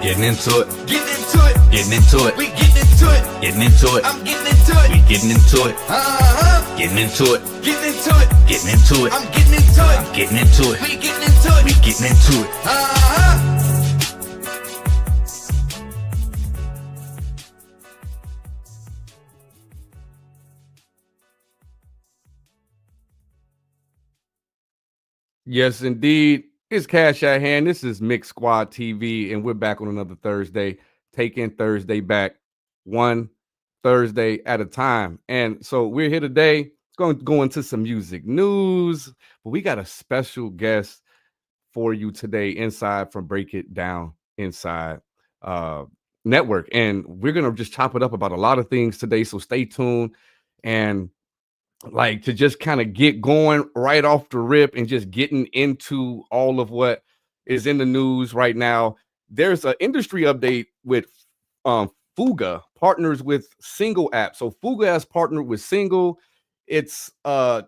Getting into it. Getting into it. Getting into it. We getting into it. Getting into it. I'm getting into it. We getting into it. Getting Getting into it. Getting into it. Getting into it. I'm getting into it. I'm getting into it. We getting into it. We getting into it. Yes, indeed. It's Cash at Hand. This is Mixsquadtv, and we're back on another Thursday, Taking Thursday Back, one Thursday at a time. And so we're here today. It's going to go into some music news, but we got a special guest for you today inside from Break It Down Inside Network. And we're going to just chop it up about a lot of things today. So stay tuned. And like to just kind of get going right off the rip and just getting into all of what is in the news right now. There's an industry update with Fuga partners with Single app. So Fuga has partnered with Single. It's an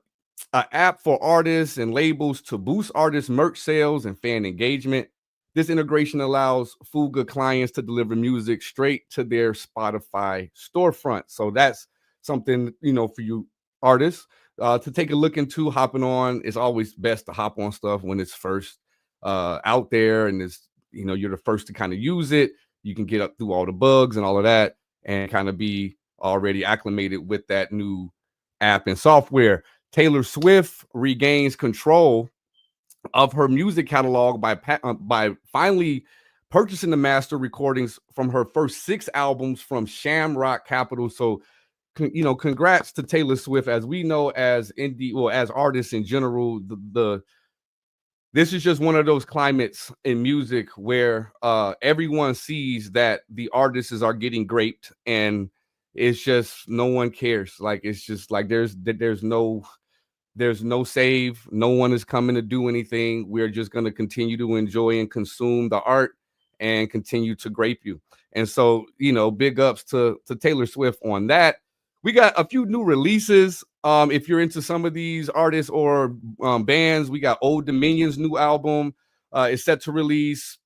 app for artists and labels to boost artists' merch sales and fan engagement. This integration allows Fuga clients to deliver music straight to their Spotify storefront. So that's something, for you artists to take a look into. Hopping on, it's always best to hop on stuff when it's first out there, and it's you're the first to kind of use it. You can get up through all the bugs and all of that and kind of be already acclimated with that new app and software. Taylor Swift regains control of her music catalog by finally purchasing the master recordings from her first 6 albums from Shamrock Capital. So congrats to Taylor Swift. As we know, as as artists in general, this is just one of those climates in music where everyone sees that the artists are getting graped, and it's just no one cares. Like it's just like there's no save. No one is coming to do anything. We're just going to continue to enjoy and consume the art and continue to grape you. And so, big ups to Taylor Swift on that. We got a few new releases. If you're into some of these artists or bands, we got Old Dominion's new album is set to release.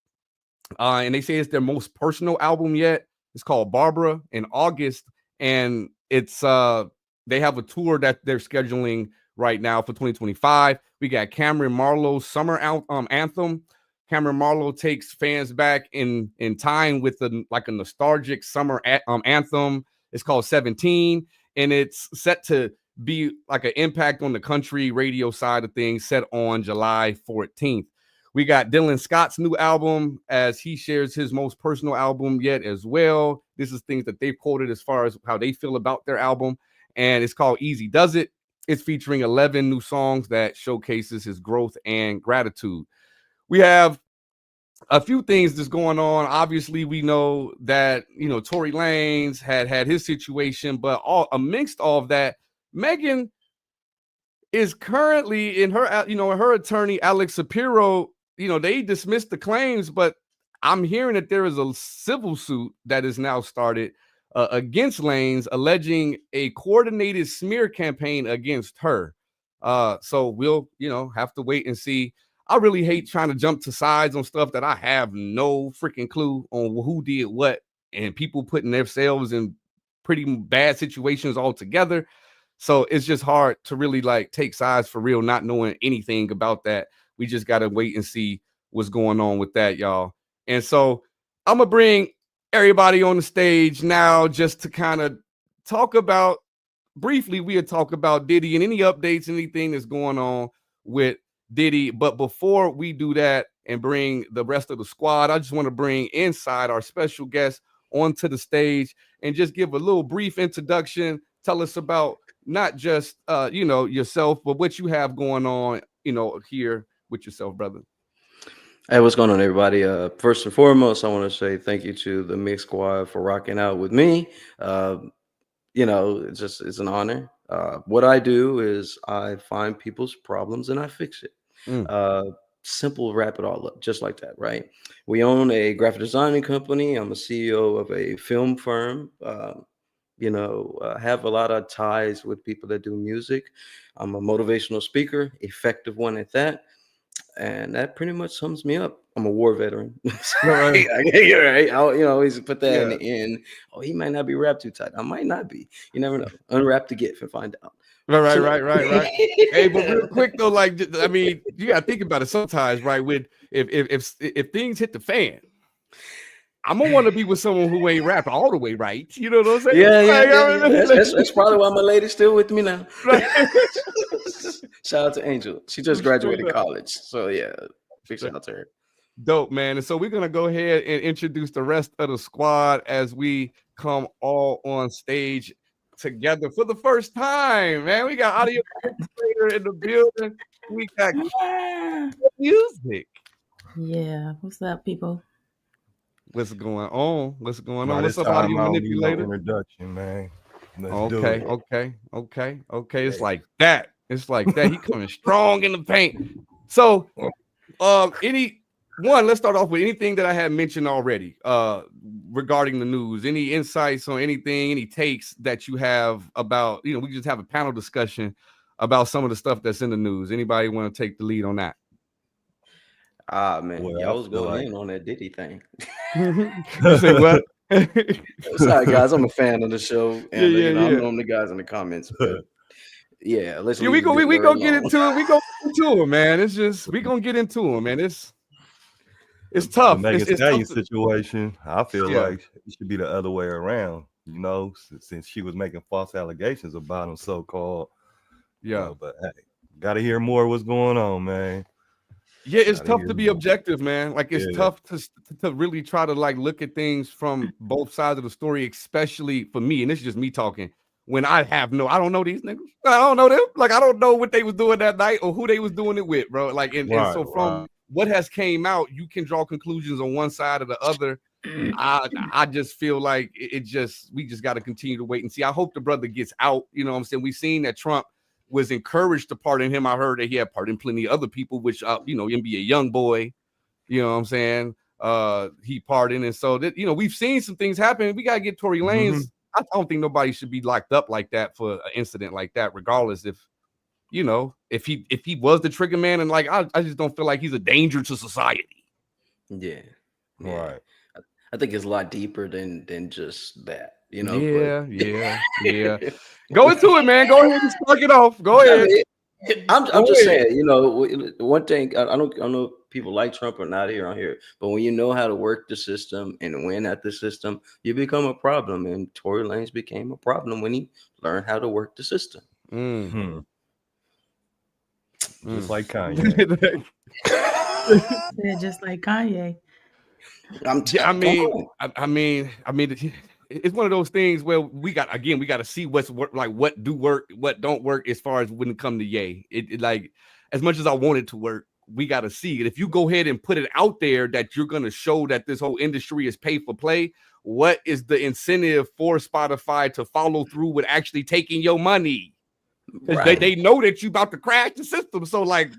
And they say it's their most personal album yet. It's called Barbara in August. And it's they have a tour that they're scheduling right now for 2025. We got Cameron Marlowe's Summer Anthem. Cameron Marlowe takes fans back in time with a nostalgic summer anthem. It's called 17, and it's set to be like an impact on the country radio side of things, set on July 14th. We got Dylan Scott's new album, as he shares his most personal album yet as well. This is things that they've quoted as far as how they feel about their album, and it's called Easy Does It. It's featuring 11 new songs that showcases his growth and gratitude. We have a few things that's going on. Obviously, we know that, Tory Lanez had his situation, but amongst all of that, Megan is currently in her, her attorney, Alex Shapiro, they dismissed the claims, but I'm hearing that there is a civil suit that is now started against Lanez, alleging a coordinated smear campaign against her. So we'll, have to wait and see. I really hate trying to jump to sides on stuff that I have no freaking clue on who did what, and people putting themselves in pretty bad situations altogether. So it's just hard to really take sides for real, not knowing anything about that. We just got to wait and see what's going on with that, y'all. And so I'm going to bring everybody on the stage now just to kind of talk about, briefly, we'll talk about Diddy and any updates, anything that's going on with Diddy. But before we do that and bring the rest of the squad, I just want to bring inside our special guest onto the stage and just give a little brief introduction. Tell us about not just yourself, but what you have going on, here with yourself, brother. Hey, what's going on, everybody? First and foremost, I want to say thank you to the Mix Squad for rocking out with me. It's an honor. What I do is I find people's problems and I fix it. Simple, wrap it all up, just like that, right? We own a graphic designing company. I'm a CEO of a film firm. Have a lot of ties with people that do music. I'm a motivational speaker, effective one at that. And that pretty much sums me up. I'm a war veteran. Right. You're right. I'll, always put that in Yeah. the end. Oh, he might not be wrapped too tight. I might not be. You never know. Unwrap the gift and find out. Right. Hey, but real quick though, like I mean, you gotta think about it sometimes, right? With if things hit the fan, I'm gonna want to be with someone who ain't rapped all the way right. You know what I'm saying? Yeah. That's probably why my lady's still with me now. Shout out to Angel. She just graduated college. So yeah, big shout out to her. Dope, man. And so we're gonna go ahead and introduce the rest of the squad as we come all on stage together for the first time. Man, we got audio in the building. We got music. Yeah, what's up, people? What's going on? What's This up, time audio I don't need no manipulator? introduction, man. Let's do it. Okay. It's like that. He coming strong in the paint. So, let's start off with anything that I had mentioned already regarding the news. Any insights on anything, any takes that you have about, we just have a panel discussion about some of the stuff that's in the news. Anybody want to take the lead on that? Man, Well, y'all I was feel going like- in on that Diddy thing. You say what? Sorry, guys. I'm a fan of the show, and Yeah. I'm knowing the guys in the comments. But yeah, let's. Yeah, we gonna get into it. We gonna get into it, man. It's just we gonna get into it, man. It's tough. The Megan It's Stallion tough situation, I feel Yeah. like it should be the other way around. Since she was making false allegations about him, so-called. Yeah. But hey, gotta hear more of what's going on, man. Yeah, it's Gotta tough hear to be more. objective, man. Like it's Yeah. tough to really try to like look at things from both sides of the story, especially for me. And this is just me talking. When I don't know these niggas. I don't know them. Like I don't know what they was doing that night or who they was doing it with, bro. Like and so from what has came out, you can draw conclusions on one side or the other. I just feel like we just got to continue to wait and see. I hope the brother gets out. You know what I'm saying? We've seen that Trump was encouraged to pardon him. I heard that he had pardoned plenty of other people, which NBA young boy, you know what I'm saying? He pardoned, and so that we've seen some things happen. We gotta get Tory Lanez. I don't think nobody should be locked up like that for an incident like that, regardless if he was the trigger man, and like I just don't feel like he's a danger to society. Yeah. Right. I think it's a lot deeper than just that. Yeah. Go into it, man. Go ahead and spark it off. Go ahead. I'm just saying, one thing, I don't know if people like Trump or not here on here, but when you know how to work the system and win at the system, you become a problem. And Tory Lanez became a problem when he learned how to work the system. Just like Kanye. Yeah, just like Kanye. I mean, it's one of those things where we got to see what's what do work, what don't work as far as when it comes to Ye. It like as much as I want it to work, we got to see it. If you go ahead and put it out there that you're going to show that this whole industry is pay for play, what is the incentive for Spotify to follow through with actually taking your money? Right. They know that you about to crash the system, so like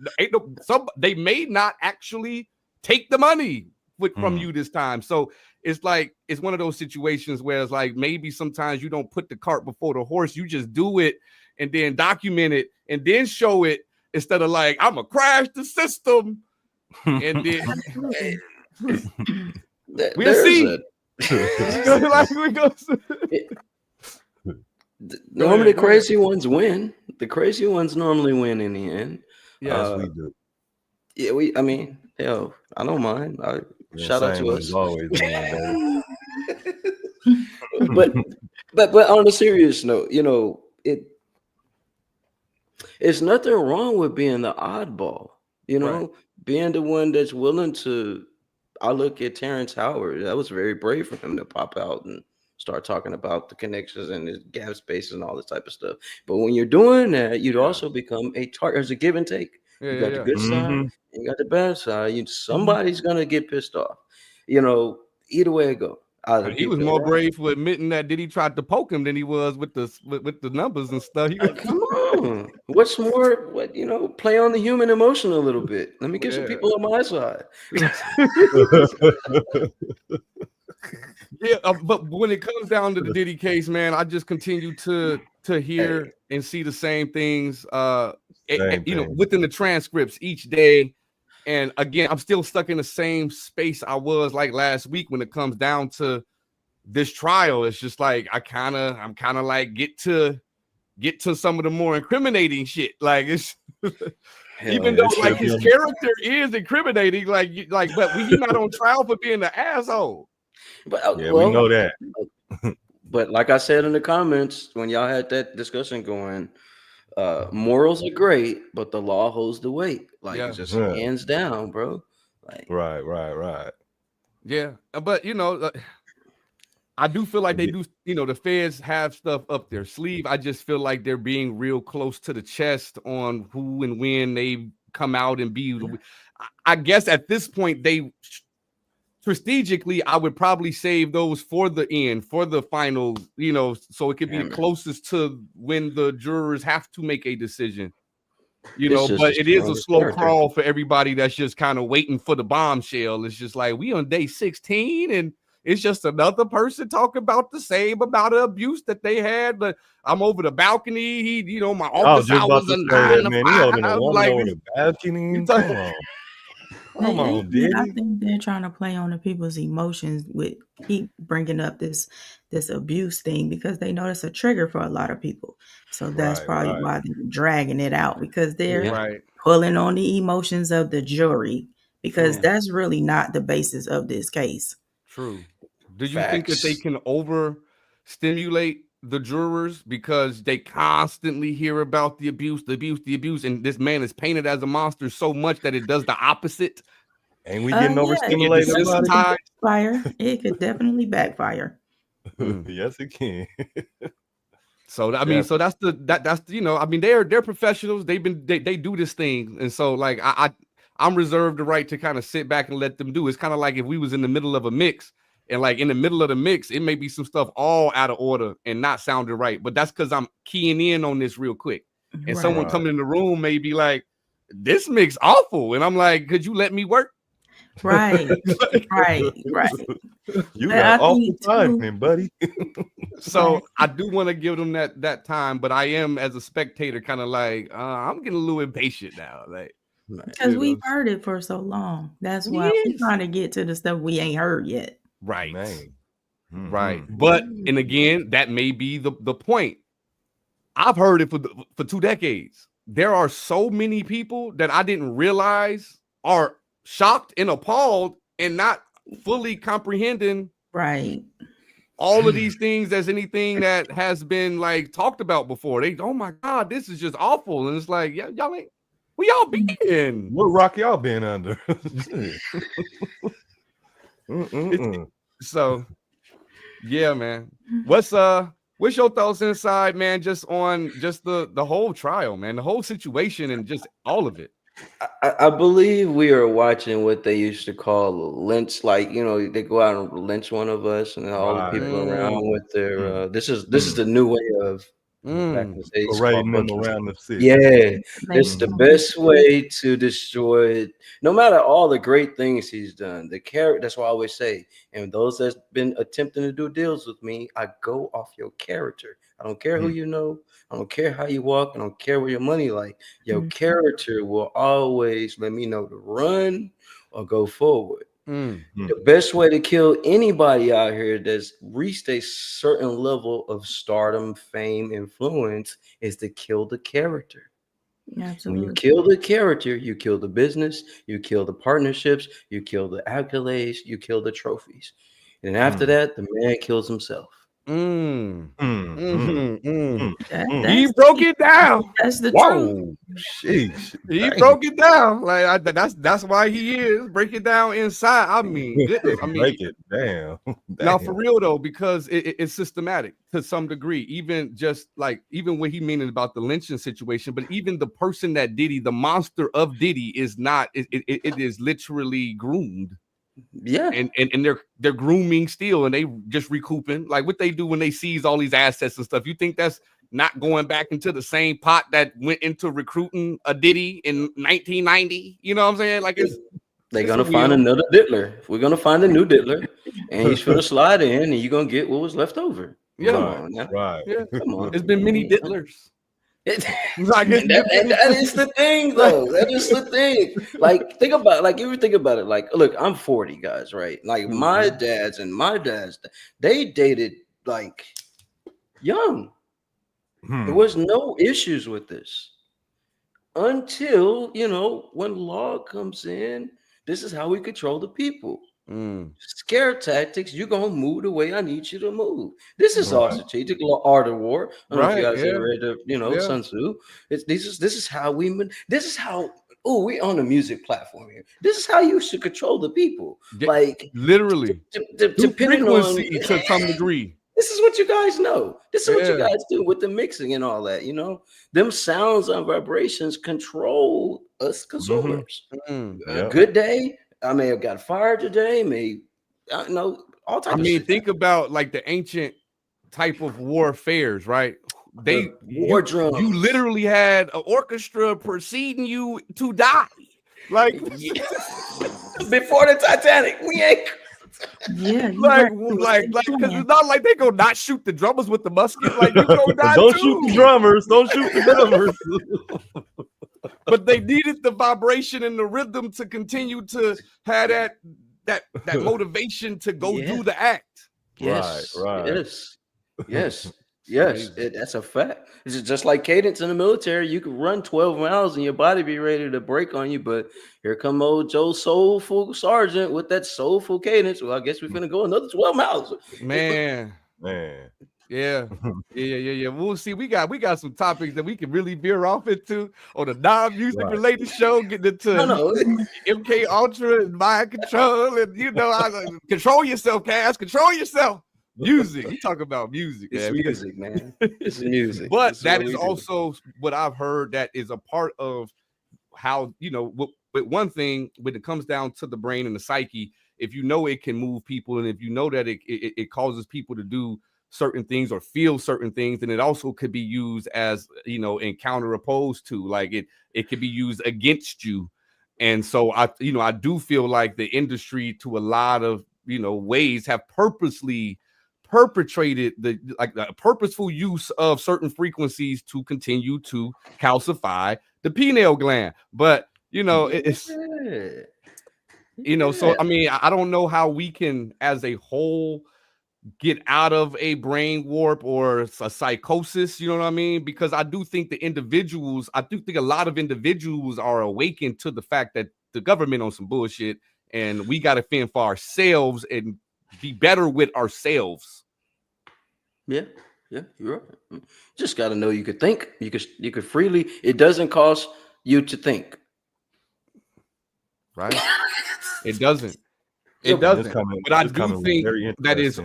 they may not actually take the money from you this time. So it's like it's one of those situations where it's like maybe sometimes you don't put the cart before the horse, you just do it and then document it and then show it instead of like I'm gonna crash the system and then we'll see. Normally, the crazy ones win. The crazy ones normally win in the end. Yes, we do. Yeah, I don't mind. Shout out to us. Always, but on a serious note, it's nothing wrong with being the oddball. Right. Being the one that's willing to. I look at Terrence Howard. That was very brave for him to pop out and start talking about the connections and the gap spaces and all this type of stuff. But when you're doing that, you'd also become a target. There's a give and take. You got the good side, you got the bad side. Somebody's gonna get pissed off. Either way it go. He was more brave for admitting that Diddy tried to poke him than he was with the numbers and stuff. Come on, what's more? Play on the human emotion a little bit. Let me get some people on my side. Yeah, but when it comes down to the Diddy case, man, I just continue to hear and see the same things. Within the transcripts each day. And again, I'm still stuck in the same space I was like last week when it comes down to this trial. It's just like I'm kind of like get to some of the more incriminating shit. Like it's even though like his character is incriminating, but he's not on trial for being an asshole. But we know that. But like I said in the comments when y'all had that discussion going, morals are great, but the law holds the weight. Like it's just hands down, bro. Like Right. Yeah, but I do feel like they do. The feds have stuff up their sleeve. I just feel like they're being real close to the chest on who and when they come out and be. I guess at this point, they strategically, I would probably save those for the end, for the final, so it could be the closest to when the jurors have to make a decision. But it is a slow crawl for everybody that's just kind of waiting for the bombshell. It's just like we on day 16 and it's just another person talking about the same amount of abuse that they had. But I'm over the balcony. My office hours are 9 to 5. Like the balcony. Come on, dude. I think they're trying to play on the people's emotions with keep bringing up this abuse thing because they know it's a trigger for a lot of people. So that's probably why they're dragging it out because they're pulling on the emotions of the jury because that's really not the basis of this case. True. Do you think that they can overstimulate the jurors because they constantly hear about the abuse, and this man is painted as a monster so much that it does the opposite? Ain't we getting overstimulated? It could definitely backfire. Yes, it can. So I mean, so that's they're professionals. They do this thing, and so like I'm reserved the right to kind of sit back and let them do. It's kind of like if we was in the middle of a mix. And like in the middle of the mix, it may be some stuff all out of order and not sounding right. But that's because I'm keying in on this real quick. And someone coming in the room may be like, this mix awful. And I'm like, could you let me work? Right. You got awful timing, buddy. So I do want to give them that time. But I am, as a spectator, kind of like, I'm getting a little impatient now. Like, because we've heard it for so long. That's why we're trying to get to the stuff we ain't heard yet. Right. Mm-hmm. Right. But, and again, that may be the point. I've heard it for 2 decades. There are so many people that I didn't realize are shocked and appalled and not fully comprehending all of these things as anything that has been like talked about before. Oh my God, this is just awful. And it's like, y'all ain't, where y'all been? What rock y'all been under? So yeah, man. What's your thoughts inside, man, just on just the whole trial, man, the whole situation and just all of it? I believe we are watching what they used to call lynch, like they go out and lynch one of us and all the people around with their this is the new way of parading them around the city. Yeah, it's the best way to destroy it. No matter all the great things he's done, the character. That's what I always say. And those that's been attempting to do deals with me, I go off your character. I don't care who you know. I don't care how you walk. I don't care where your money like. Your character will always let me know to run or go forward. The best way to kill anybody out here that's reached a certain level of stardom, fame, influence is to kill the character. Absolutely. When you kill the character, you kill the business, you kill the partnerships, you kill the accolades, you kill the trophies. And after that, the man kills himself. He broke it down. That's the truth. He broke it down. Like that's why he is break it down inside. I mean, goodness. Break it down. Now for real though, because it's systematic to some degree. Even what he meaning about the lynching situation, but even the person that Diddy, the monster of Diddy, is not. It is literally groomed. Yeah, and they're grooming still, and they just recouping like what they do when they seize all these assets and stuff. You think that's not going back into the same pot that went into recruiting a Diddy in 1990? You know what I'm saying? Like they're gonna find another diddler. We're gonna find a new diddler, and he's gonna slide in, and you're gonna get what was left over. Yeah, right. Yeah. Come on. There's been many diddlers. Like, And that is the thing, though. That is the thing. Like, think about, like, if you think about it, like, look, I'm 40, guys, right? Like, my dads and my dads, they dated like young. There was no issues with this until, you know, when law comes in. This is how we control the people. Scare tactics. You're gonna move the way I need you to move. This is all strategic art of war. I don't know if you guys ever read the, you know, Sun Tzu. This is how we. This is how. Oh, we on a music platform here. This is how you should control the people. Like, literally, depending on to some degree. This is what you guys know. This is what you guys do with the mixing and all that. You know, them sounds and vibrations control us consumers. A good day, I may have got fired today. All types. I mean, think about like the ancient type of warfares, right? War drums. You literally had an orchestra preceding you to die. Like before the Titanic, we ain't. Yeah, like, because it's not like they go not shoot the drummers with the musket. Like, you go die Don't too. shoot the drummers. Don't shoot the drummers. But they needed the vibration and the rhythm to continue to have that motivation to go do the act. Yes, right. Yes. That's a fact. It's just like cadence in the military. You can run 12 miles and your body be ready to break on you, but here come old Joe Soulful Sergeant with that soulful cadence. Well, I guess we're gonna go another 12 miles. Man. Yeah. We'll see. We got some topics that we can really veer off into on a non-music related show, getting into MK Ultra and mind control, and control yourself, Cass. Control yourself. Music. You talk about music, man. Music, man. It's music. But that is also what I've heard that is a part of how, with one thing, when it comes down to the brain and the psyche, if you know it can move people, and if you know that it causes people to do certain things or feel certain things, then it also could be used as, in counter opposed to, like it could be used against you. And so I do feel like the industry, to a lot of, ways, have purposely perpetrated the purposeful use of certain frequencies to continue to calcify the pineal gland. But it's so I mean, I don't know how we can as a whole get out of a brain warp or a psychosis, you know what I mean? Because I do think a lot of individuals are awakened to the fact that the government on some bullshit, and we got to fend for ourselves and be better with ourselves. Yeah, you're right. Just got to know you could think. You could freely. It doesn't cost you to think. Right? It doesn't. It doesn't. But I do think that is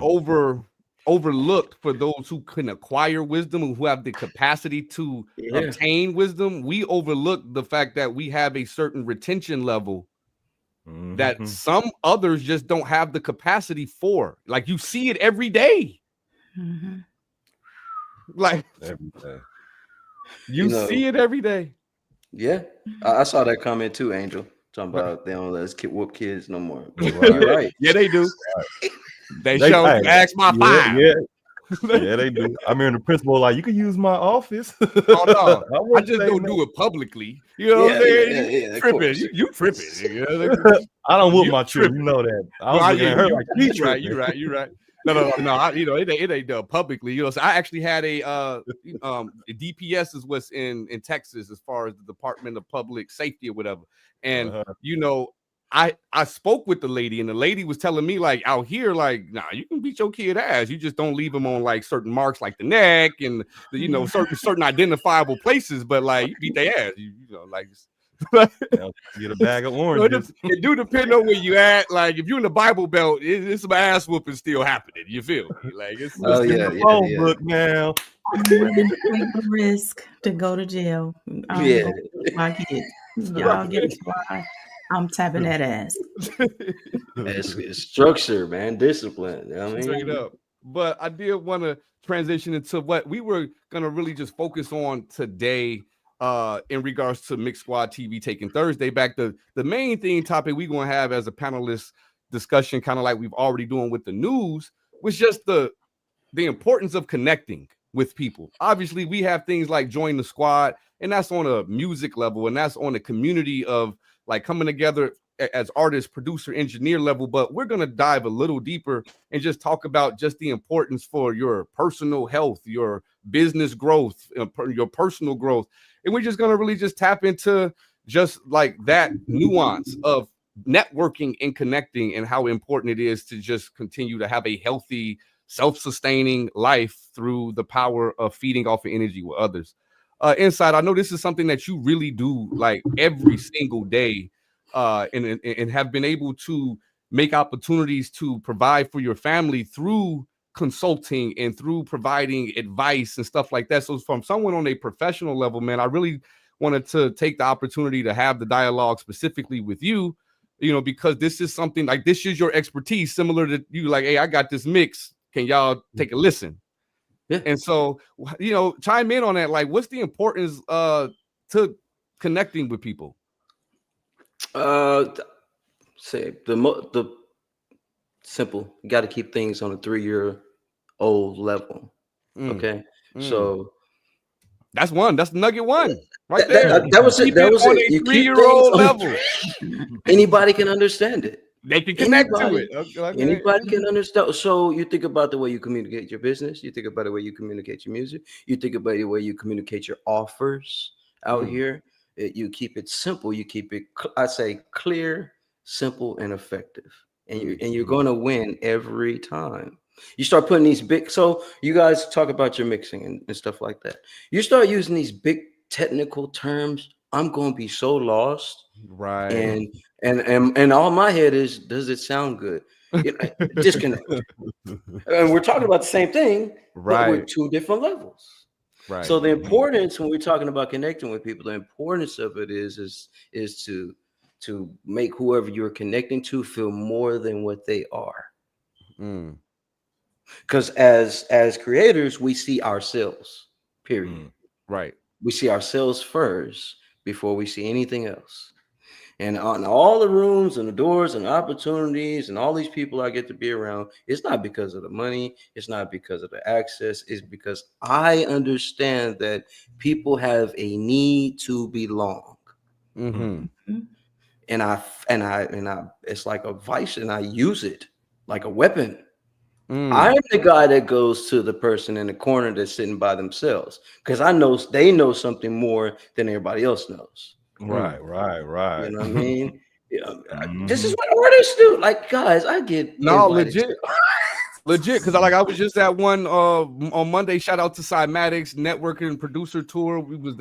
overlooked for those who can acquire wisdom and who have the capacity to obtain wisdom. We overlook the fact that we have a certain retention level that some others just don't have the capacity for. Like, you see it every day. Like, every day. You see it every day. Yeah. I saw that comment too, Angel. Talking about they don't let us whoop kids no more. You're right. Yeah, they do. They show ask my fine. Yeah, they do. I mean, the principal, like, you can use my office. Oh no, I just don't do it publicly. You know what I'm saying? Tripping. You tripping. I don't whoop my children. You know that. I was looking at her like, you're right. No. It ain't done publicly. So I actually had a DPS is what's in Texas as far as the Department of Public Safety or whatever. And I spoke with the lady, and the lady was telling me, like, out here, like, nah, you can beat your kid ass. You just don't leave them on like certain marks like the neck and certain identifiable places, but like you beat their ass. Like get a bag of oranges. It do depend on where you at. Like, if you're in the Bible Belt, it's some ass whooping still happening. You feel me? Like, it's book now. I'm willing to take the risk to go to jail. My kids. Y'all get why I'm tapping that ass. It's structure, man. Discipline. You know what I mean? Straight up. But I did want to transition into what we were gonna really just focus on today. In regards to Mixsquadtv Takin Thursday Back, the main topic we're gonna have as a panelist discussion, kind of like we've already doing with the news, was just the importance of connecting. with people. Obviously, we have things like Join the Squad, and that's on a music level, and that's on a community of like coming together as artists, producer, engineer level. But we're gonna dive a little deeper and just talk about just the importance for your personal health, your business growth, your personal growth, and we're just gonna really just tap into just like that nuance of networking and connecting and how important it is to just continue to have a healthy, self-sustaining life through the power of feeding off of energy with others. Inside, I know this is something that you really do like every single day, and have been able to make opportunities to provide for your family through consulting and through providing advice and stuff like that. So from someone on a professional level, man, I really wanted to take the opportunity to have the dialogue specifically with you, because this is something like, this is your expertise, similar to you, like, hey, I got this mix. Can y'all take a listen? Yeah. And so, chime in on that. Like, what's the importance to connecting with people? Say the simple. You got to keep things on a 3-year-old level. Okay. So that's one. That's nugget one right there. That was it. That was on it. a You keep 3-year-old level. Anybody can understand it. They can connect to it. Okay. Anybody can understand. So you think about the way you communicate your business. You think about the way you communicate your music. You think about the way you communicate your offers out here. You keep it simple. You keep it, I say, clear, simple, and effective. And you're going to win every time. You start putting these big, so you guys talk about your mixing and stuff like that. You start using these big technical terms, I'm going to be so lost. Right. And all my head is, does it sound good? Disconnect. And we're talking about the same thing, but we're 2 different levels. Right. So the importance when we're talking about connecting with people, the importance of it is to make whoever you're connecting to feel more than what they are. Because as creators, we see ourselves, period. Right. We see ourselves first before we see anything else. And on all the rooms and the doors and opportunities and all these people I get to be around, it's not because of the money. It's not because of the access. It's because I understand that people have a need to belong. And I it's like a vice, and I use it like a weapon. I'm the guy that goes to the person in the corner that's sitting by themselves, because I know they know something more than everybody else knows. Right. You know what I mean? This is what artists do. Like, guys, I get legit. Because I was just at one on Monday. Shout out to Cymatics networking producer tour. We was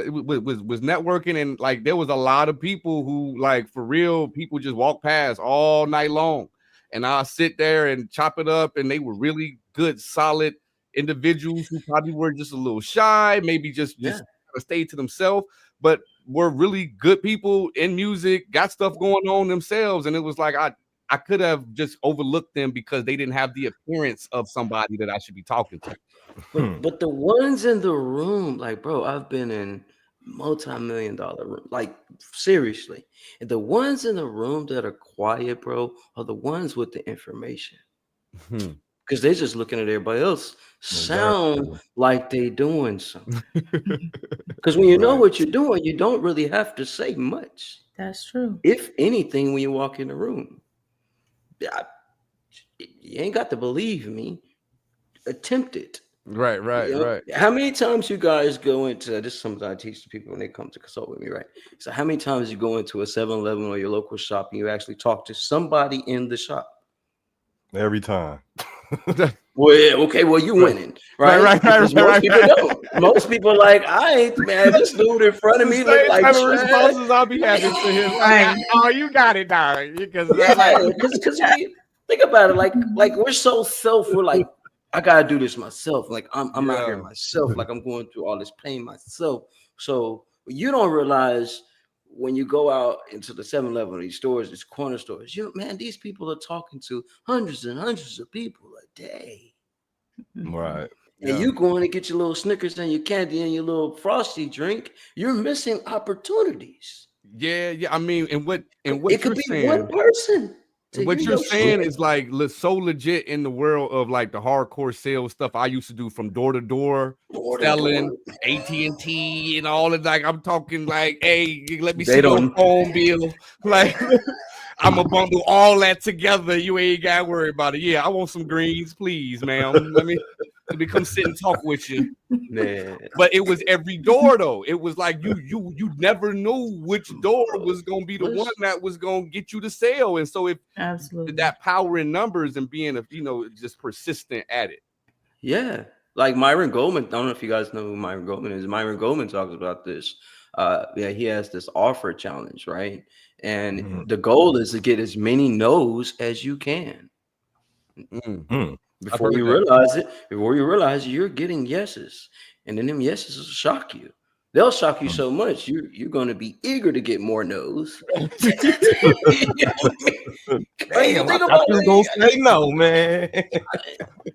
networking, and like there was a lot of people who, like, for real, people just walk past all night long, and I sit there and chop it up, and they were really good, solid individuals who probably were just a little shy, maybe just stayed to themselves, but were really good people in music, got stuff going on themselves. And it was like, I could have just overlooked them because they didn't have the appearance of somebody that I should be talking to. But the ones in the room, like, bro, I've been in multi-million-dollar room, like, seriously. And the ones in the room that are quiet, bro, are the ones with the information. Because they're just looking at everybody else sound like they doing something. Because when you know what you're doing, you don't really have to say much. That's true. If anything, when you walk in the room, you ain't got to believe me. Attempt it. Right. How many times you guys go into this? Is something I teach to people when they come to consult with me, right? So how many times you go into a 7-Eleven or your local shop and you actually talk to somebody in the shop? Every time. Well, okay, well, you winning, right? Because most people don't. Most people like, I ain't, man, this dude in front of me look like responses I'll be having to him. Oh, you got it, dog. Because think about it, like we're so we're like, I gotta do this myself. Like I'm out here myself. Like I'm going through all this pain myself. So you don't realize when you go out into the 7-Eleven, these stores, these corner stores, man, these people are talking to hundreds and hundreds of people a day. Right. And you going to get your little Snickers and your candy and your little Frosty drink, you're missing opportunities. Yeah. I mean, and what it could be saying, one person. to what hear you're your saying shit. is like so legit in the world of like the hardcore sales stuff I used to do from door to door, selling AT&T and all of like I'm talking like, hey, let me They see your don't. phone bill. Like I'm gonna bundle all that together. You ain't gotta worry about it. Yeah, I want some greens, please, ma'am. Let me come sit and talk with you. Man. But it was every door though. It was like you never knew which door was gonna be the one that was gonna get you to sale. And so if Absolutely. that power in numbers and being just persistent at it. Yeah. Like Myron Goldman. I don't know if you guys know who Myron Goldman is. Myron Goldman talks about this. Yeah, he has this offer challenge, right? And the goal is to get as many no's as you can. Before you realize it, you're getting yeses. And then them yeses will shock you. They'll shock you so much, you're going to be eager to get more no's. Damn, I thought you were going to say no, man.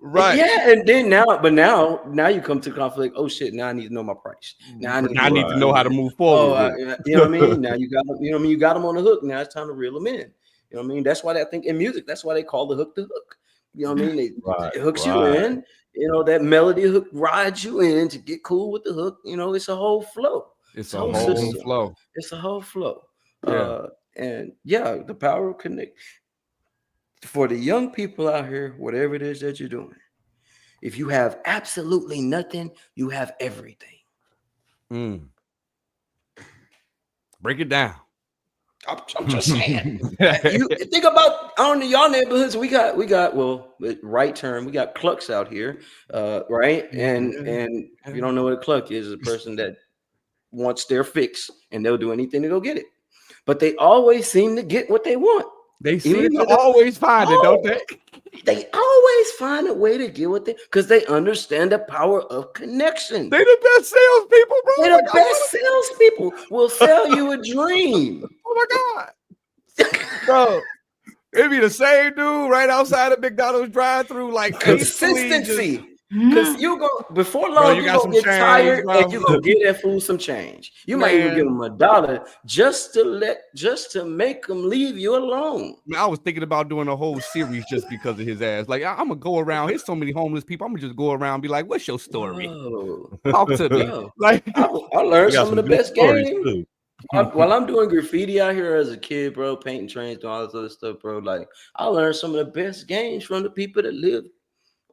Right. Yeah, and then now you come to conflict. Oh shit! Now I need to know my price. Now I need to know how to move forward. You know what I mean? Now you got you got them on the hook. Now it's time to reel them in. You know what I mean? That's why I think in music, that's why they call the hook the hook. You know what I mean? It hooks you in. You know, that melody hook rides you in to get cool with the hook. You know, it's a whole flow. It's a whole flow. It's a whole flow. Yeah. And yeah, the power of connect. For the young people out here, whatever it is that you're doing, if you have absolutely nothing, you have everything. Break it down. I'm just saying. You think about on y'all neighborhoods. We got well, right term. We got clucks out here, right? And if you don't know what a cluck is, a person that wants their fix and they'll do anything to go get it. But they always seem to get what they want. They seem to always find it, don't they? They always find a way to get what they, because they understand the power of connection. They the best salespeople, bro. They're the best salespeople. Will sell you a dream. Oh my God. Bro, it be the same dude right outside of McDonald's drive-thru, like consistency. Because you go before long, you're gonna get tired and you're gonna give that fool some change. You might even give him $1 just to make him leave you alone. I was thinking about doing a whole series just because of his ass. Like, I'm gonna go around. Here's so many homeless people. I'm gonna just go around and be like, "What's your story? Talk to me." Like, I learned some of the best games. While I'm doing graffiti out here as a kid, bro, painting trains, doing all this other stuff, bro. Like, I learned some of the best games from the people that live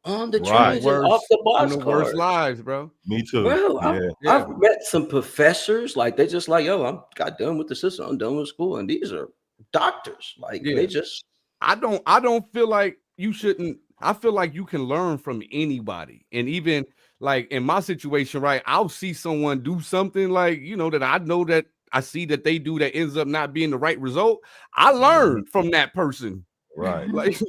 on the trains and off the box cars. Worst lives, bro. Me too. Bro, I've met some professors, like they just like, yo, I got done with the system, I'm done with school, and these are doctors. Like they just. I don't feel like you shouldn't. I feel like you can learn from anybody, and even like in my situation, right? I'll see someone do something like that I know that I see that they do that ends up not being the right result. I learned from that person. Right. Like,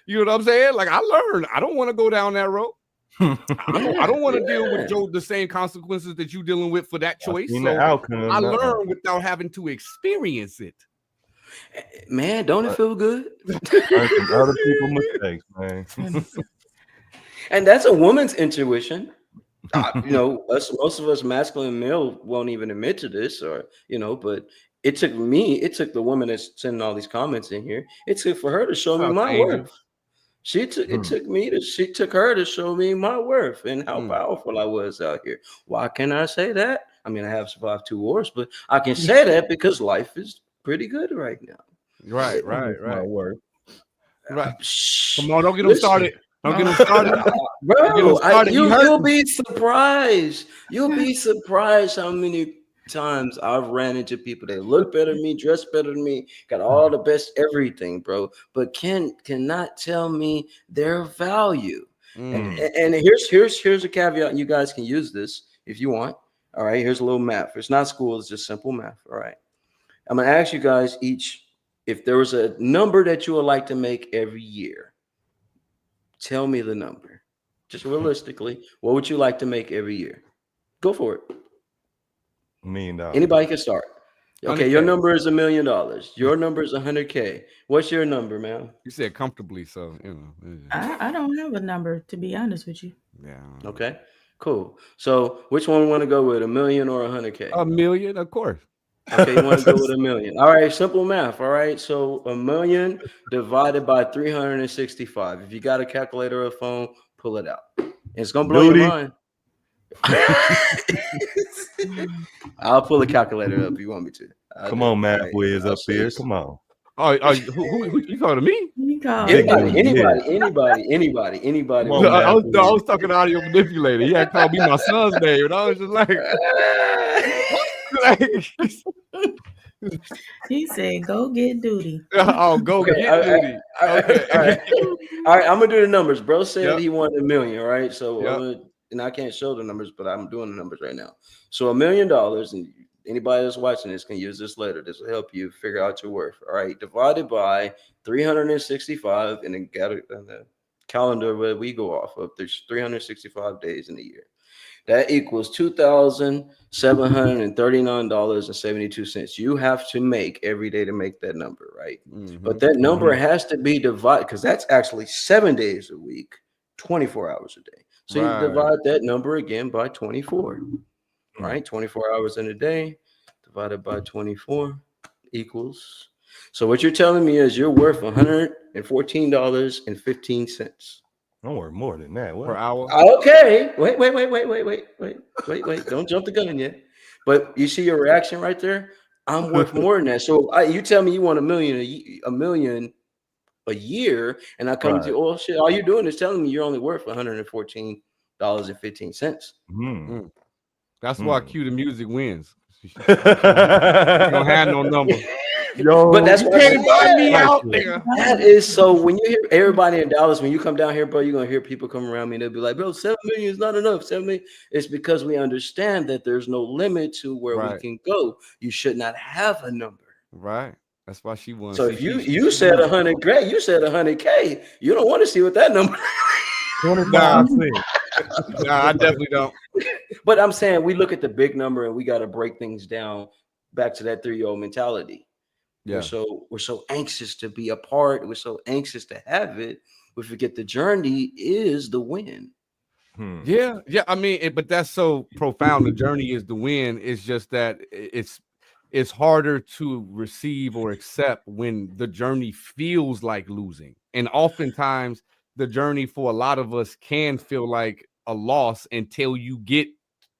you know what I'm saying? Like, I learned. I don't want to go down that road. I don't want to deal with the same consequences that you're dealing with for that choice. So I learned without having to experience it. Man, don't it feel good? Other people's mistakes, man. And that's a woman's intuition. Most of us masculine male won't even admit to this, but it took the woman that's sending all these comments in here. It took for her to show me my worth. She took her to show me my worth and how powerful I was out here. Why can I say that? I mean, I have survived 2 wars, but I can say that because life is pretty good right now. Right. My worth. Right. Come on, don't get them started. Don't get them started. Bro, you'll be surprised. You'll be surprised how many times I've ran into people that look better than me, dress better than me, got all the best everything, bro, but cannot tell me their value. And here's a caveat, and you guys can use this if you want. All right, here's a little math. It's not school, it's just simple math. All right, I'm gonna ask you guys each if there was a number that you would like to make every year. Tell me the number. Just realistically, what would you like to make every year? Go for it. $1 million. Anybody can start. Okay, 100K. Your number is $1 million. Your number is 100K. What's your number, man? You said comfortably, so I don't have a number, to be honest with you. Yeah. Okay, cool. So which one want to go with, $1 million or 100K? $1 million, of course. Okay, you want to go with 1 million. All right, simple math. All right, so 1 million divided by 365. If you got a calculator or a phone, pull it out. It's gonna blow your Duty. mind. I'll pull the calculator up if you want me to. Come on, math All right, whiz I'll up say here. this. Come on. Who you talking to me? You called Big me. dude. Anybody. Come on, No, I man. was talking to audio manipulator. He had called me my son's name, and I was just like, He said, "Go get duty." oh, go Okay, get duty. Okay. All right, I'm gonna do the numbers. Bro said Yep. he wanted 1 million, right? So Yep. and I can't show the numbers, but I'm doing the numbers right now. So $1 million, and anybody that's watching this can use this later. This will help you figure out your worth. All right, divided by 365, and then got it on the calendar where we go off of. There's 365 days in a year. That equals $2,739.72. You have to make every day to make that number, right? Mhm. But that number has to be divided because that's actually 7 days a week, 24 hours a day. So you Right. divide that number again by 24, right? 24 hours in a day divided by 24 equals. So what you're telling me is you're worth $114.15. I'm worth more than that. What? Per hour. Okay. Wait. Don't jump the gun yet. But you see your reaction right there? I'm worth more than that. So you tell me you want $1 million a year, and I come to you, oh shit, all you're doing is telling me you're only worth $114.15. That's why Cue the Music wins. You don't have no number. Yo, But that's You why can't buy me out there. that is so. When you hear everybody in Dallas, when you come down here, bro, you're gonna hear people come around me and they'll be like, "Bro, 7 million is not enough. 7 million." It's because we understand that there's no limit to where we can go. You should not have a number. Right. That's why she won. So if you said 100, great. You said 100K. You don't want to see what that number. 25%. Nah, I definitely don't. But I'm saying we look at the big number and we got to break things down back to that 3-year-old mentality. Yeah. We're so anxious to be a part. We're so anxious to have it. We forget the journey is the win. Yeah. I mean, but that's so profound. The journey is the win. It's just that it's harder to receive or accept when the journey feels like losing. And oftentimes the journey for a lot of us can feel like a loss until you get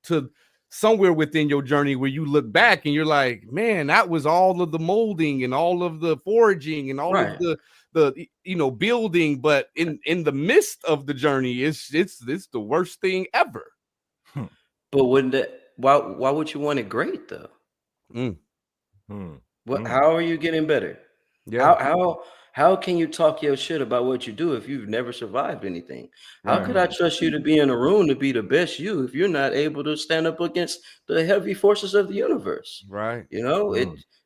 to somewhere within your journey where you look back and you're like, man, that was all of the molding and all of the foraging and all of the building. But in the midst of the journey, it's the worst thing ever. But why would you want it great though? How are you getting better? Yeah. How can you talk your shit about what you do if you've never survived anything? How could I trust you to be in a room to be the best you if you're not able to stand up against the heavy forces of the universe? Right. You know,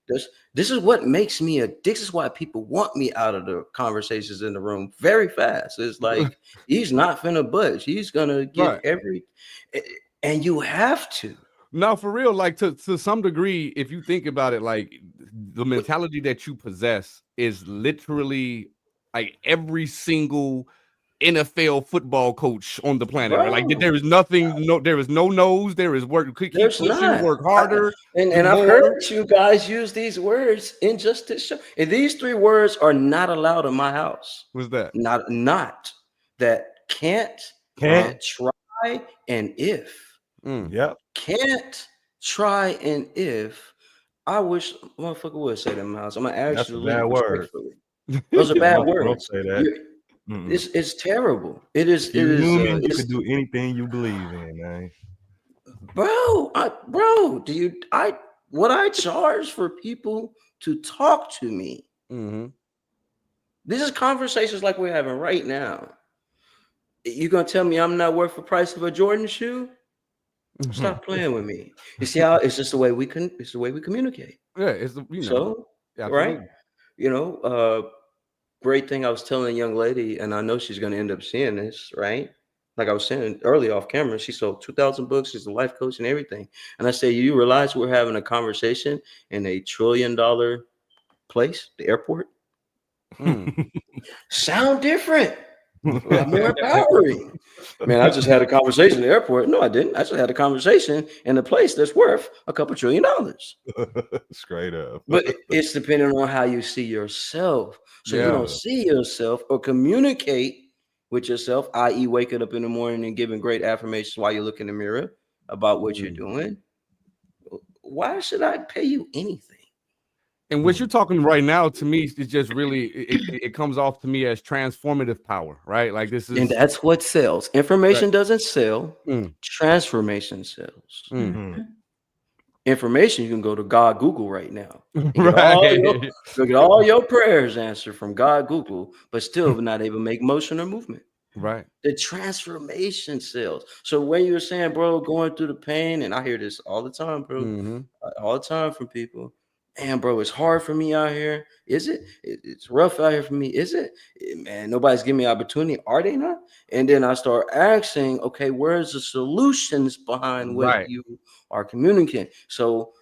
this is what makes me this is why people want me out of the conversations in the room very fast. It's like he's not finna budge. He's gonna get and you have to. No, for real, like to some degree, if you think about it, like the mentality that you possess is literally like every single NFL football coach on the planet. Right? Like there is nothing, there is no nose, there is work, keep pushing, work harder. And I've heard you guys use these words in just this show. And these 3 words are not allowed in my house. What's that? Not that can't try, and if. Yep. Can't, try, and if. I wish motherfucker would say them house. I'm gonna actually bad word. Those are bad words. Don't say that. It's terrible. It is. You could do anything you believe in, man. Bro, what I charge for people to talk to me. This is conversations like we're having right now. You gonna tell me I'm not worth the price of a Jordan shoe? Stop playing with me. You see how it's just the way we it's the way we communicate. Yeah, it's right. Great thing I was telling a young lady, and I know she's gonna end up seeing this, right? Like I was saying early off camera, she sold 2,000 books. She's a life coach and everything. And I say, you realize we're having a conversation in $1 trillion place, the airport? Sound different. More empowering. Man, I just had a conversation at the airport. No, I didn't. I just had a conversation in a place that's worth a couple $1 trillion. Straight up. But it's depending on how you see yourself. So you don't see yourself or communicate with yourself, i.e., waking up in the morning and giving great affirmations while you look in the mirror about what you're doing. Why should I pay you anything? And what you're talking right now to me is just really it comes off to me as transformative power, right? Like this is, and that's what sells. Information doesn't sell. Transformation sells. Information, you can go to God Google right now. Get all your prayers answered from God Google, but still not able to make motion or movement. Right. The transformation sells. So when you're saying, bro, going through the pain, and I hear this all the time, bro, all the time from people. Man, bro, it's hard for me out here. Is it? It's rough out here for me. Is it? Man, nobody's giving me opportunity. Are they not? And then I start asking, okay, where's the solutions behind what you are communicating? So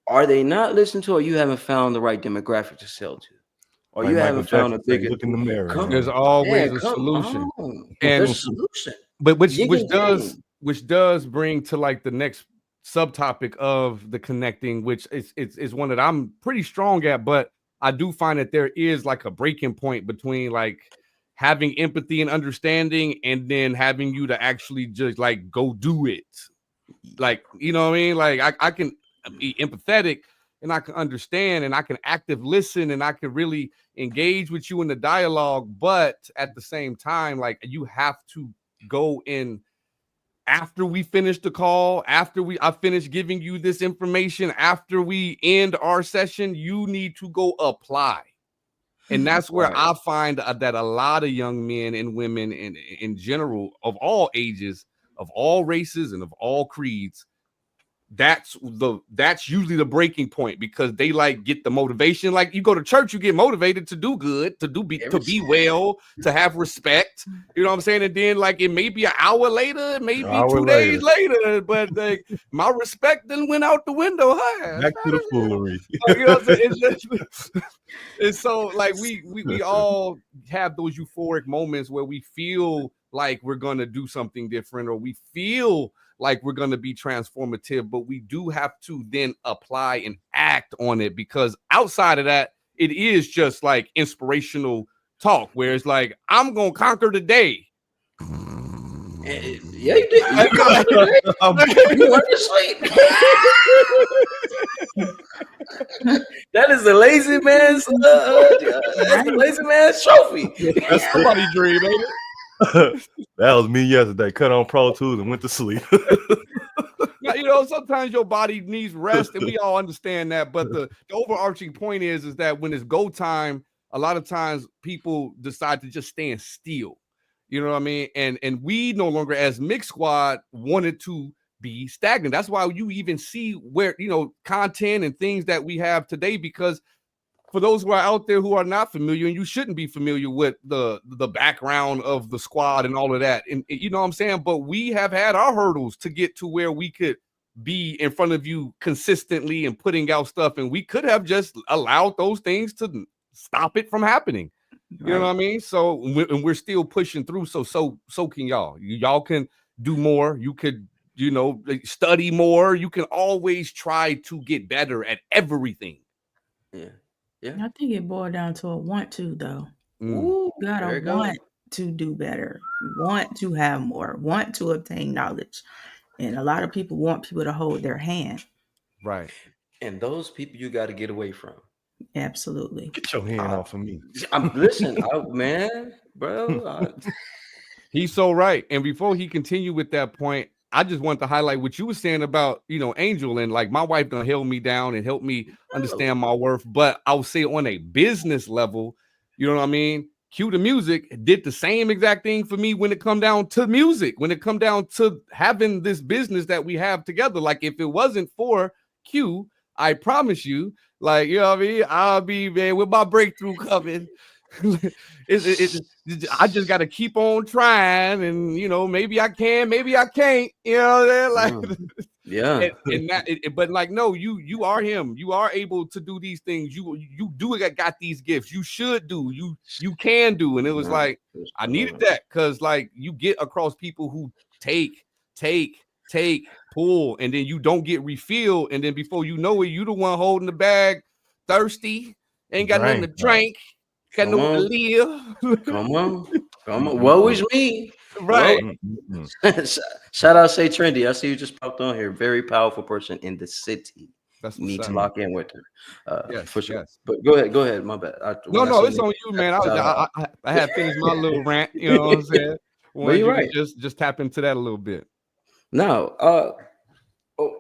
are they not listening to, or you haven't found the right demographic to sell to? Or like you haven't found a bigger look in the mirror. There's always a solution. And there's a solution. But which does bring to like the next subtopic of the connecting, which is one that I'm pretty strong at, but I do find that there is like a breaking point between like having empathy and understanding and then having you to actually just like go do it. Like, you know what I mean? Like I can be empathetic and I can understand and I can active listen and I can really engage with you in the dialogue, but at the same time, like you have to go in after we finish the call, after I finish giving you this information, after we end our session, you need to go apply. And that's where I find that a lot of young men and women in general, of all ages, of all races, and of all creeds, that's usually the breaking point, because they like get the motivation. Like you go to church, you get motivated to do good, to be well, to have respect. You know what I'm saying? And then like it may be an hour later, maybe 2 days later, but like my respect then went out the window. Back to the foolery. You know what I'm saying? It's so like we all have those euphoric moments where we feel like we're gonna do something different, or we feel like we're going to be transformative, but we do have to then apply and act on it, because outside of that, it is just like inspirational talk where it's like, I'm going to conquer the day. Yeah, you did. You went to sleep. That is the lazy man's that's the lazy man's trophy. That's somebody's dream, ain't it? That was me yesterday. Cut on Pro Tools and went to sleep. Now, you know, sometimes your body needs rest, and we all understand that. But the overarching point is that when it's go time, a lot of times people decide to just stand still. You know what I mean? And we no longer, as Mix Squad, wanted to be stagnant. That's why you even see where, you know, content and things that we have today, because for those who are out there who are not familiar, and you shouldn't be familiar with the background of the squad and all of that, and you know what I'm saying, but we have had our hurdles to get to where we could be in front of you consistently and putting out stuff, and we could have just allowed those things to stop it from happening. You know what I mean? So we're still pushing through. So can y'all. Y'all can do more. You could, you know, study more. You can always try to get better at everything. Yeah. I think it boiled down to a want to, though. You gotta want to do better, want to have more, want to obtain knowledge. And a lot of people want people to hold their hand. Right. And those people you got to get away from. Absolutely. Get your hand off of me. Man, bro. He's so right. And before he continued with that point, I just want to highlight what you were saying about, you know, Angel, and like my wife done held me down and helped me understand my worth. But I'll say on a business level, you know what I mean? Cue the Music did the same exact thing for me when it come down to music, when it come down to having this business that we have together. Like if it wasn't for Q, I promise you, like, you know what I mean? I'll be, man, with my breakthrough coming. I just got to keep on trying, and you know, maybe I can, maybe I can't. You know what I'm saying? Like, Yeah. And that, but like, no, you are him. You are able to do these things. You got these gifts. You should do. You can do. And it was like I needed that because like you get across people who take, pull, and then you don't get refilled, and then before you know it, you the one holding the bag, thirsty, ain't got nothing to drink, got nowhere to live. Come on. Woe is me. Right. Shout out, Say Trendy. I see you just popped on here. Very powerful person in the city. That's need to lock in with her. Yes, for sure. Yes. But go ahead. My bad. No, it's on you, man. I had finished my little rant. You know what I'm saying? But you're right. Just tap into that a little bit. No.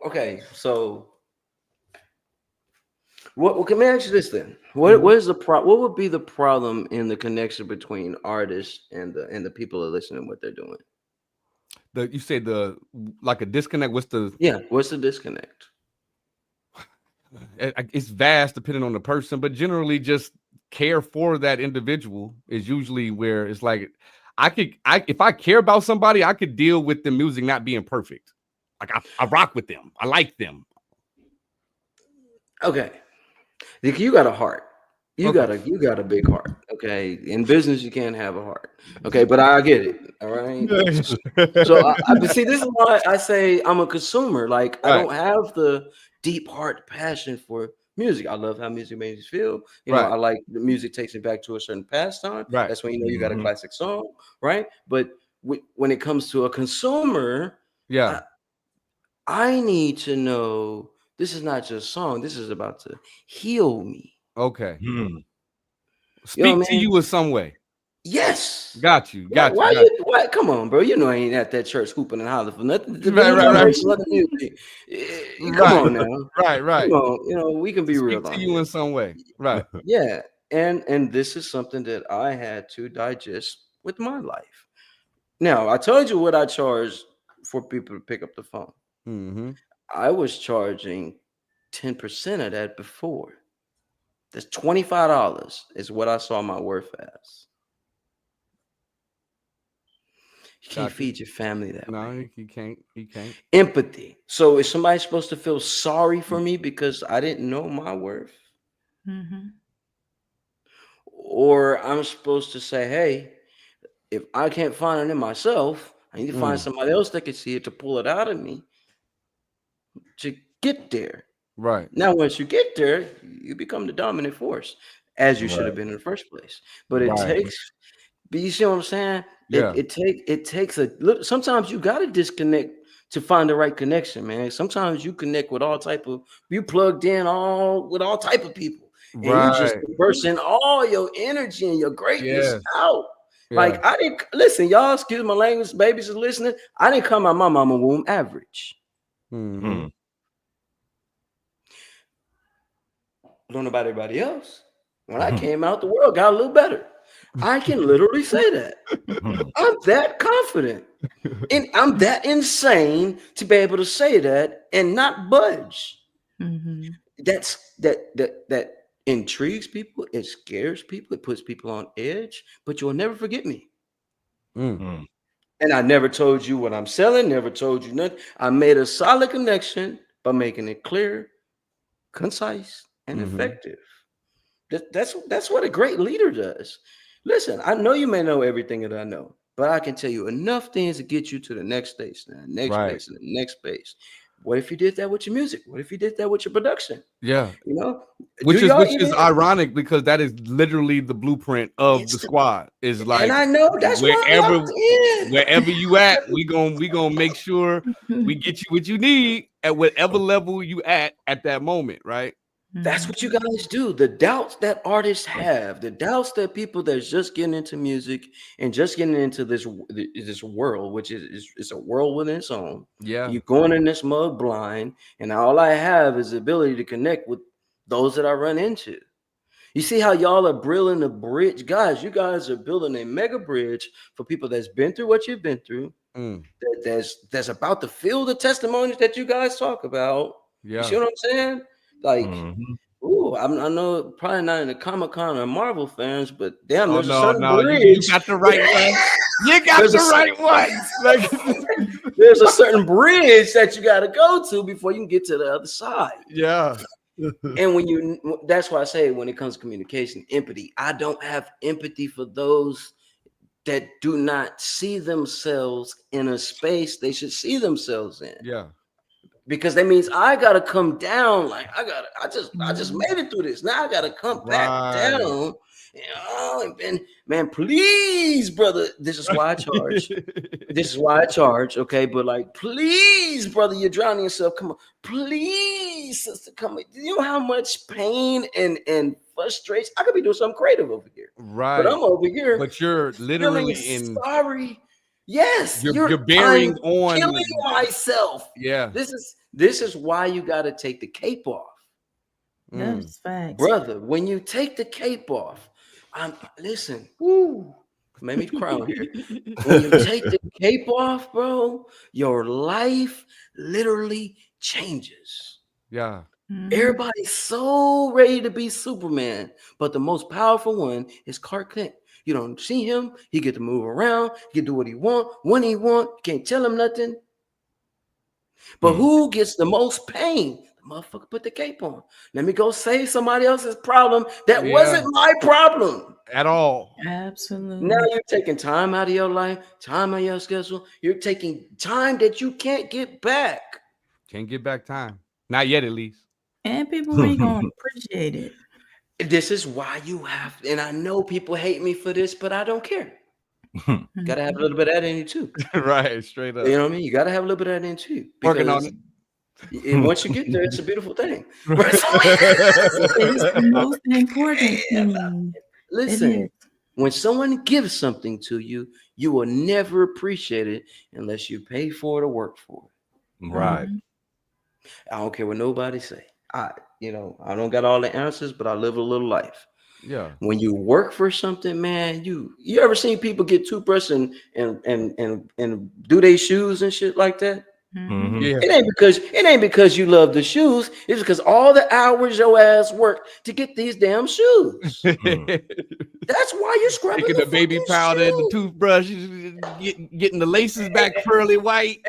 Okay. So, what? Can I ask you this then? What is the What would be the problem in the connection between artists and the people that are listening to what they're doing? You said like a disconnect. What's the disconnect? It's vast depending on the person, but generally just care for that individual is usually where it's like if I care about somebody, I could deal with the music not being perfect. Like I rock with them. I like them. Okay. You got a heart. You got a big heart. Okay. In business, you can't have a heart. Okay, but I get it. All right. So I see, this is why I say I'm a consumer. Like I don't have the deep heart passion for music. I love how music makes me feel. You know, I like the music takes me back to a certain pastime. Right. That's when you know you got a classic song, right? But when it comes to a consumer, I need to know this is not just a song. This is about to heal me. Okay. Speak to you in some way. Yes. Got you. Why? Come on, bro. You know I ain't at that church hooping and hollering for nothing. Right. Come on now. Right. Come on. You know, we can be real. Speak to you in some way. Right. Yeah. And this is something that I had to digest with my life. Now, I told you what I charged for people to pick up the phone. Mm-hmm. I was charging 10% of that before. That's $25 is what I saw my worth as. You can't feed your family that way. No, you can't. Empathy. So is somebody supposed to feel sorry for me because I didn't know my worth? Mm-hmm. Or I'm supposed to say, hey, if I can't find it in myself, I need to find somebody else that can see it to pull it out of me to get there. Right. Now, once you get there, you become the dominant force, as you should have been in the first place. But it takes, but you see what I'm saying? Yeah. It takes a little. Sometimes you got to disconnect to find the right connection, man. Sometimes you connect with you plugged in with all type of people, and you just bursting all your energy and your greatness out. Yeah. Like I didn't listen, y'all. Excuse my language, babies are listening. I didn't come out my mama womb average. Mm-hmm. Don't know about everybody else. When I came out, the world got a little better. I can literally say that. I'm that confident. And I'm that insane to be able to say that and not budge. Mm-hmm. That intrigues people. It scares people. It puts people on edge. But you'll never forget me. Mm-hmm. And I never told you what I'm selling. Never told you nothing. I made a solid connection by making it clear, concise, and effective. That's what a great leader does. Listen, I know you may know everything that I know, but I can tell you enough things to get you to the next stage, and the next space, and the next space. What if you did that with your music? What if you did that with your production? Yeah, you know, which is ironic because that is literally the blueprint of the squad. Is like, and I know that's wherever you at, we gonna make sure we get you what you need at whatever level you at that moment, right? That's what you guys do. The doubts that artists have, the doubts that people that's just getting into music and just getting into this world, which is a world within its own. Yeah, you're going in this mud blind, and all I have is the ability to connect with those that I run into. You see how y'all are building a bridge, guys. You guys are building a mega bridge for people that's been through what you've been through. That's about to feel the testimonies that you guys talk about. Yeah, you see what I'm saying? Like, I know probably not in the Comic-Con or Marvel fans, but damn, there's a certain bridge. You got the right one. You got the right one. There's a certain bridge that you got to go to before you can get to the other side. Yeah. And that's why I say when it comes to communication, empathy, I don't have empathy for those that do not see themselves in a space they should see themselves in. Yeah. Because that means I gotta come down. Like I just made it through this. Now I gotta come back down. And man, please, brother. This is why I charge. This is why I charge. Okay, but like, please, brother, you're drowning yourself. Come on, please, sister, come on. You know how much pain and frustration. I could be doing something creative over here, right? But I'm over here. But you're literally sorry. Yes, you're bearing on killing myself. Yeah, this is why you got to take the cape off. That's facts, brother. When you take the cape off, listen. Woo, made me cry on here. When you take the cape off, bro, your life literally changes. Yeah. Everybody's so ready to be Superman, but the most powerful one is Clark Kent. You don't see him. He get to move around. He can do what he want, when he want. You can't tell him nothing. But who gets the most pain? The motherfucker put the cape on. Let me go save somebody else's problem. That wasn't my problem. At all. Absolutely. Now you're taking time out of your life, time out of your schedule. You're taking time that you can't get back. Can't get back time. Not yet, at least. And people ain't going to appreciate it. This is why you have, and I know people hate me for this, but I don't care. Got to have a little bit of that in you too. Right, straight up. You know what I mean? You got to have a little bit of that in too. Working on it. And once you get there, it's a beautiful thing. It's the most important thing. Listen, when someone gives something to you, you will never appreciate it unless you pay for it or work for it. Right. I don't care what nobody say. I don't got all the answers, but I live a little life. Yeah. When you work for something, man, you ever seen people get toothbrush and do their shoes and shit like that? Mm-hmm. Yeah. It ain't because you love the shoes. It's because all the hours your ass worked to get these damn shoes. That's why you're scrubbing the baby powder and the toothbrush, getting the laces back pearly white,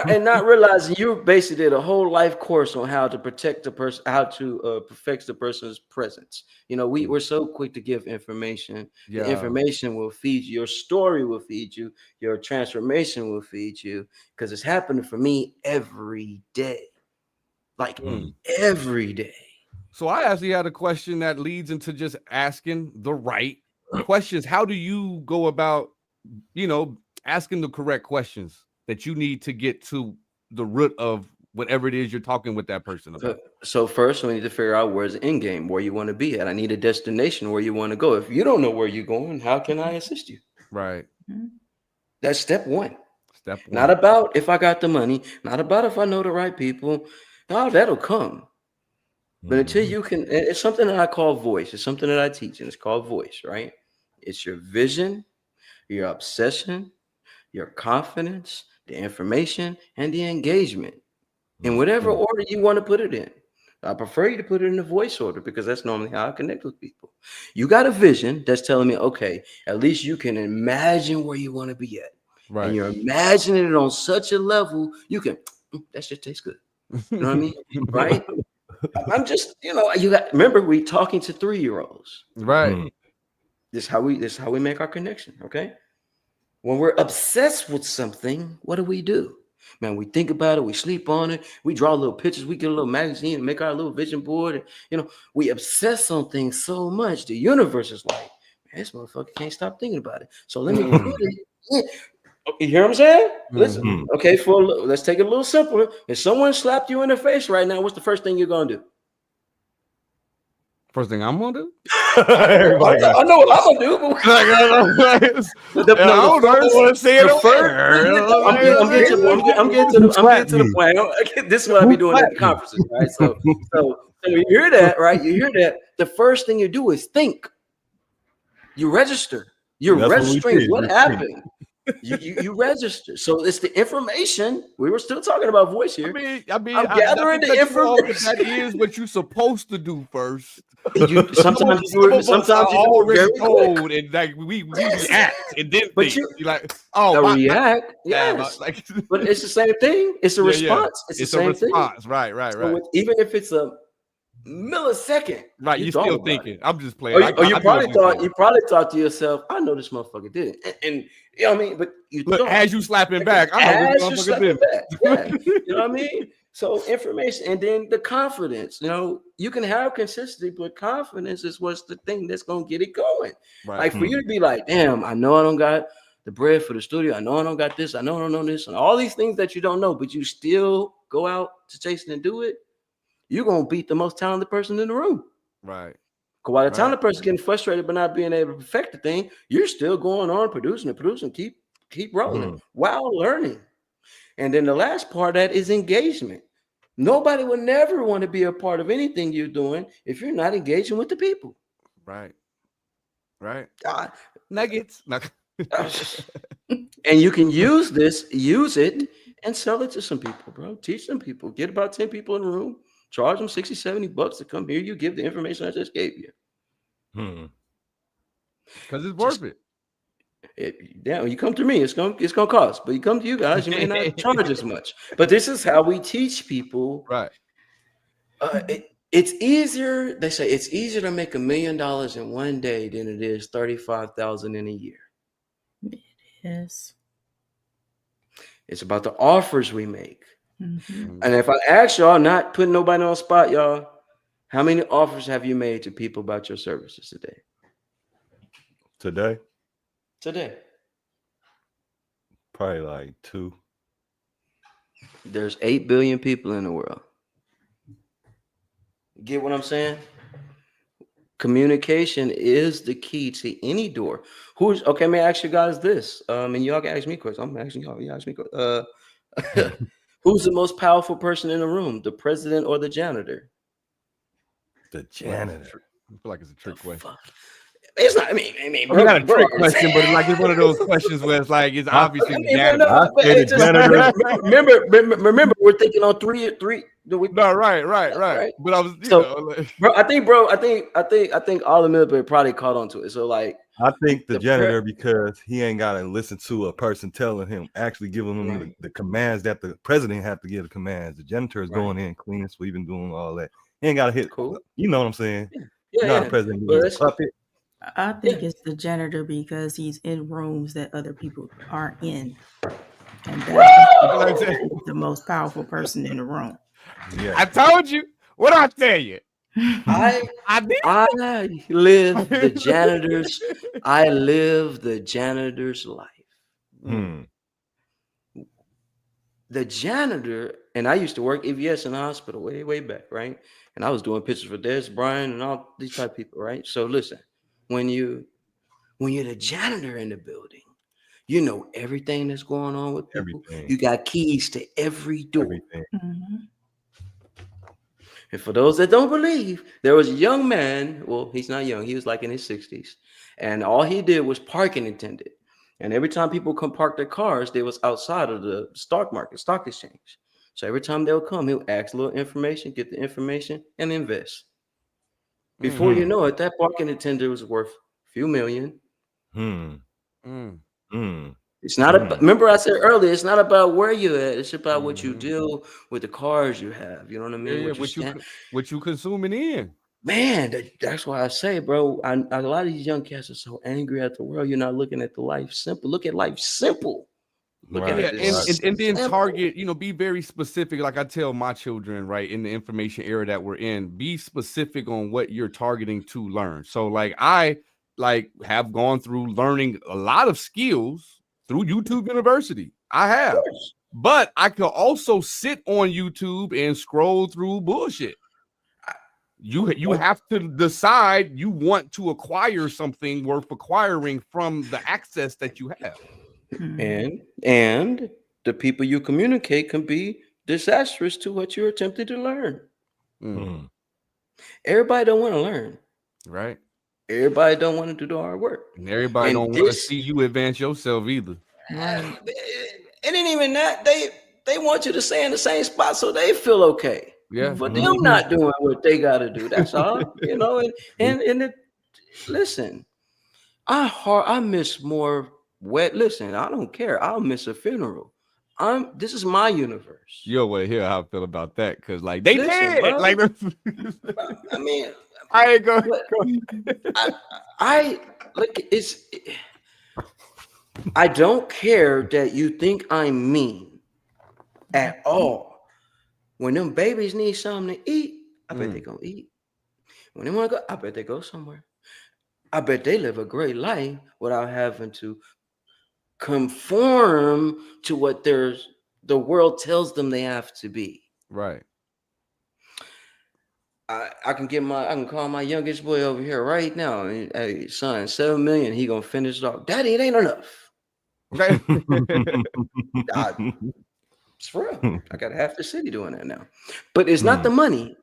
and not realizing you basically did a whole life course on how to protect the person, how to perfect the person's presence. You know, we're so quick to give information. Yeah. The information will feed you. Your story will feed you. Your transformation will feed you, because it's happening for me every day, like every day. So I actually had a question that leads into just asking the right questions. How do you go about, asking the correct questions that you need to get to the root of whatever it is you're talking with that person about? So first, we need to figure out where's the end game, where you want to be at. I need a destination where you want to go. If you don't know where you're going, how can I assist you? Right. That's step one. Step one. Not about if I got the money, not about if I know the right people. No, that'll come. But until you can, it's something that I call voice. It's something that I teach, and it's called voice, right? It's your vision, your obsession, your confidence, the information, and the engagement. In whatever order you want to put it in. I prefer you to put it in the voice order, because that's normally how I connect with people. You got a vision that's telling me, okay, at least you can imagine where you want to be at. Right. And you're imagining it on such a level, you can, that shit tastes good. You know what I mean? Right? I'm just, remember, we talking to 3-year-olds. Right. This is how we make our connection. Okay. When we're obsessed with something, what do? Man, we think about it, we sleep on it, we draw little pictures, we get a little magazine and make our little vision board. And, we obsess on things so much. The universe is like, man, this motherfucker can't stop thinking about it. So let me put it in. You hear what I'm saying? Listen, okay, let's take it a little simpler. If someone slapped you in the face right now, what's the first thing you're gonna do? First thing I'm gonna do? I know what I'm gonna do. But I don't want to say it. I'm getting to the point. This is what I be doing at the conferences, right? So you hear that, right? You hear that. The first thing you do is think. You register. You're registering what happened. You register. So it's the information. We were still talking about voice here. I'm gathering the information. That is what you're supposed to do first. Sometimes you do it. Sometimes you do it already very quick. told, and like we react and then But think. you You're like, oh, react, yes. like, But it's the same thing. It's a response. It's the same thing. Right. So even if it's a millisecond, Right, you're still thinking. I'm just playing. You probably thought to yourself, I know this motherfucker did it. And you know what I mean? But you look, as you slapping back, I know this motherfucker did it. Yeah. You know what I mean? So information, and then the confidence. You know, you can have consistency, but confidence is what's the thing that's gonna get it going. Right. Like for you to be like, damn, I know I don't got the bread for the studio. I know I don't got this. I know I don't know this, and all these things that you don't know, but you still go out to chase it and do it. You're gonna beat the most talented person in the room. Right. Because while the talented person getting frustrated by not being able to perfect the thing, you're still going on producing, keep rolling while learning. And then the last part of that is engagement. Nobody will never want to be a part of anything you're doing if you're not engaging with the people. Right. Nuggets. And you can use it and sell it to some people, bro. Teach some people. Get about 10 people in the room. Charge them $60-$70 to come here. You give the information I just gave you. Because it's worth it. When you come to me, it's gonna cost. But you come to you guys, you may not charge as much. But this is how we teach people. Right. It's easier. They say it's easier to make $1 million in one day than it is 35,000 in a year. Yes. It's about the offers we make. Mm-hmm. And if I ask y'all, not putting nobody on the spot, y'all, how many offers have you made to people about your services today? Today. Probably like 2. There's 8 billion people in the world. Get what I'm saying? Communication is the key to any door. Okay, may I ask you guys this? And y'all can ask me questions. I'm asking y'all. You ask me questions. Who's the most powerful person in the room? The president or the janitor? The janitor. I feel like it's a trick question. Fuck. It's not. I mean, bro, not a trick question, but like it's one of those questions where it's like it's obviously remember, we're thinking on three. No, right. But I was, bro. I think all the military probably caught on to it. So like, I think the janitor because he ain't got to listen to a person telling him, actually giving him the commands that the president have to give the commands. The janitor is going in, cleaning, sweeping, doing all that. He ain't got to hit. Cool. You know what I'm saying? Yeah. The president is a puppet. I think it's the janitor because he's in rooms that other people aren't in. And that's the most powerful person in the room. Yeah. I told you. What I tell you? I live the janitor's life. The janitor, and I used to work EVS in the hospital way back, right? And I was doing pictures for Des, Brian, and all these type of people, right? So listen, when you're the janitor in the building, you know everything that's going on with people. Everything. You got keys to every door. Mm-hmm. And for those that don't believe, there was a young man. Well, he's not young. He was like in his 60s. And all he did was parking attendant. And every time people come park their cars, they was outside of the stock exchange. So every time they would come, he would ask a little information, get the information, and invest. Before you know it, that parking attendant was worth a few million. It's not about, remember I said earlier, it's not about where you're at. It's about what you do with the cars you have. You know what I mean? What you consuming in. Man, that's why I say, bro, a lot of these young cats are so angry at the world. You're not looking at the life simple. Look at life simple. And then target, be very specific. Like I tell my children, right, in the information era that we're in, be specific on what you're targeting to learn. So like I have gone through learning a lot of skills through YouTube University. I have, but I could also sit on YouTube and scroll through bullshit. You have to decide you want to acquire something worth acquiring from the access that you have. And the people you communicate can be disastrous to what you're attempting to learn. Everybody don't want to learn. Right. Everybody don't want to do the hard work. And everybody don't want to see you advance yourself either. It ain't even that. They want you to stay in the same spot so they feel okay. Yeah. for them not doing what they got to do. That's all, you know. And it, listen, I miss more wet. Listen, I don't care. I'll miss a funeral. This is my universe. You'll want to hear how I feel about that because, like, they Listen, did. bro. Like, I mean, I ain't going. I look. I don't care that you think I'm mean at all. When them babies need something to eat, I bet they gonna eat. When they want to go, I bet they go somewhere. I bet they live a great life without having to conform to what the world tells them they have to be. Right. I can call my youngest boy over here right now. And, hey, son, 7 million, he gonna finish it off. Daddy, it ain't enough. It's for real. I got half the city doing that now. But it's not the money.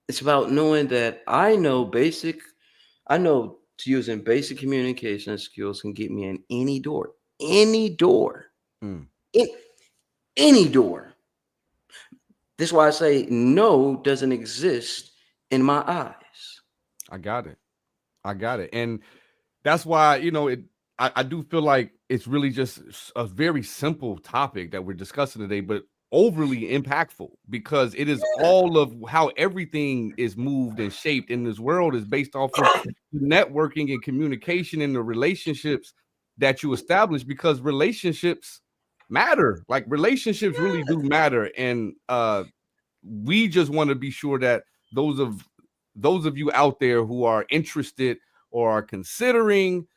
It's about knowing that I know using basic communication skills can get me in any door. Any door. Any door. This is why I say no doesn't exist in my eyes. I got it. And that's why, you know, I do feel like it's really just a very simple topic that we're discussing today, but overly impactful because it is all of how everything is moved and shaped in this world is based off of networking and communication and the relationships that you establish, because relationships matter. Like, relationships really do matter. And we just want to be sure that those of you out there who are interested or are considering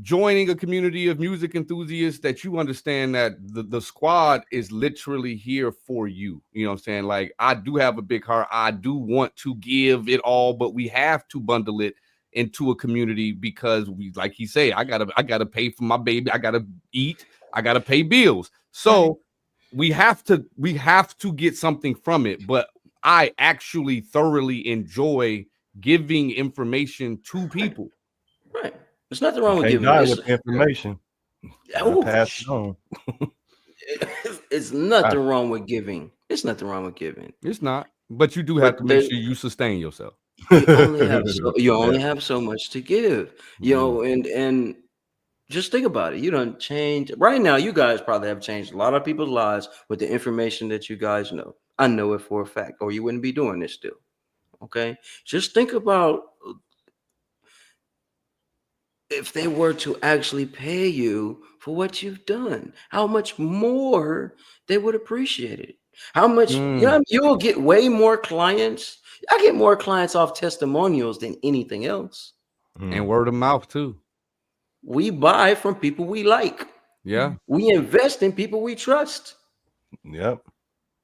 joining a community of music enthusiasts, that you understand that the squad is literally here for you. You know what I'm saying? Like, I do have a big heart. I do want to give it all, but we have to bundle it into a community because we, like he say, I gotta pay for my baby. I gotta eat. I gotta pay bills. So we have to get something from it. But I actually thoroughly enjoy giving information to people. Right. There's nothing wrong with giving information. Pass it on. It's nothing wrong with giving. It's nothing wrong with giving. It's not. But you do have to make sure you sustain yourself. You only have so much to give. You know, and just think about it. You don't change. Right now, you guys probably have changed a lot of people's lives with the information that you guys know. I know it for a fact, or you wouldn't be doing this still. Okay? Just think about if they were to actually pay you for what you've done, how much more they would appreciate it. How much, you know, you'll get way more clients. I get more clients off testimonials than anything else. And word of mouth too. We buy from people we like. Yeah. We invest in people we trust. Yep.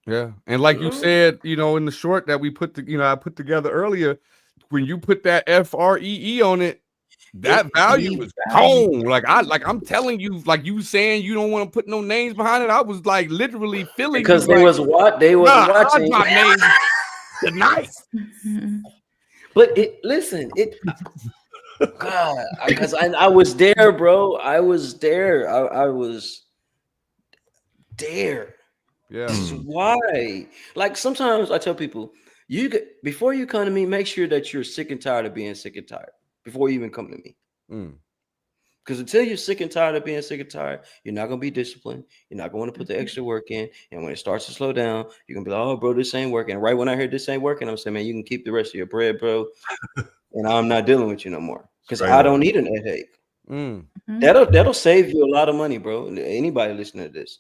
Yeah. And like you said, you know, in the short that we I put together earlier, when you put that FREE on it, that value is gone. Like I'm telling you, like you saying you don't want to put no names behind it. I was like literally feeling because they was watching names tonight. But God, because I was there, bro. I was there. I was there. Yeah. This is why. Like, sometimes I tell people, before you come to me, make sure that you're sick and tired of being sick and tired before you even come to me. Because until you're sick and tired of being sick and tired, you're not going to be disciplined. You're not going to put the extra work in. And when it starts to slow down, you're going to be like, oh, bro, this ain't working. And right when I hear this ain't working, I'm saying, man, you can keep the rest of your bread, bro. And I'm not dealing with you no more. Because I don't need an headache. That'll save you a lot of money, bro. Anybody listening to this,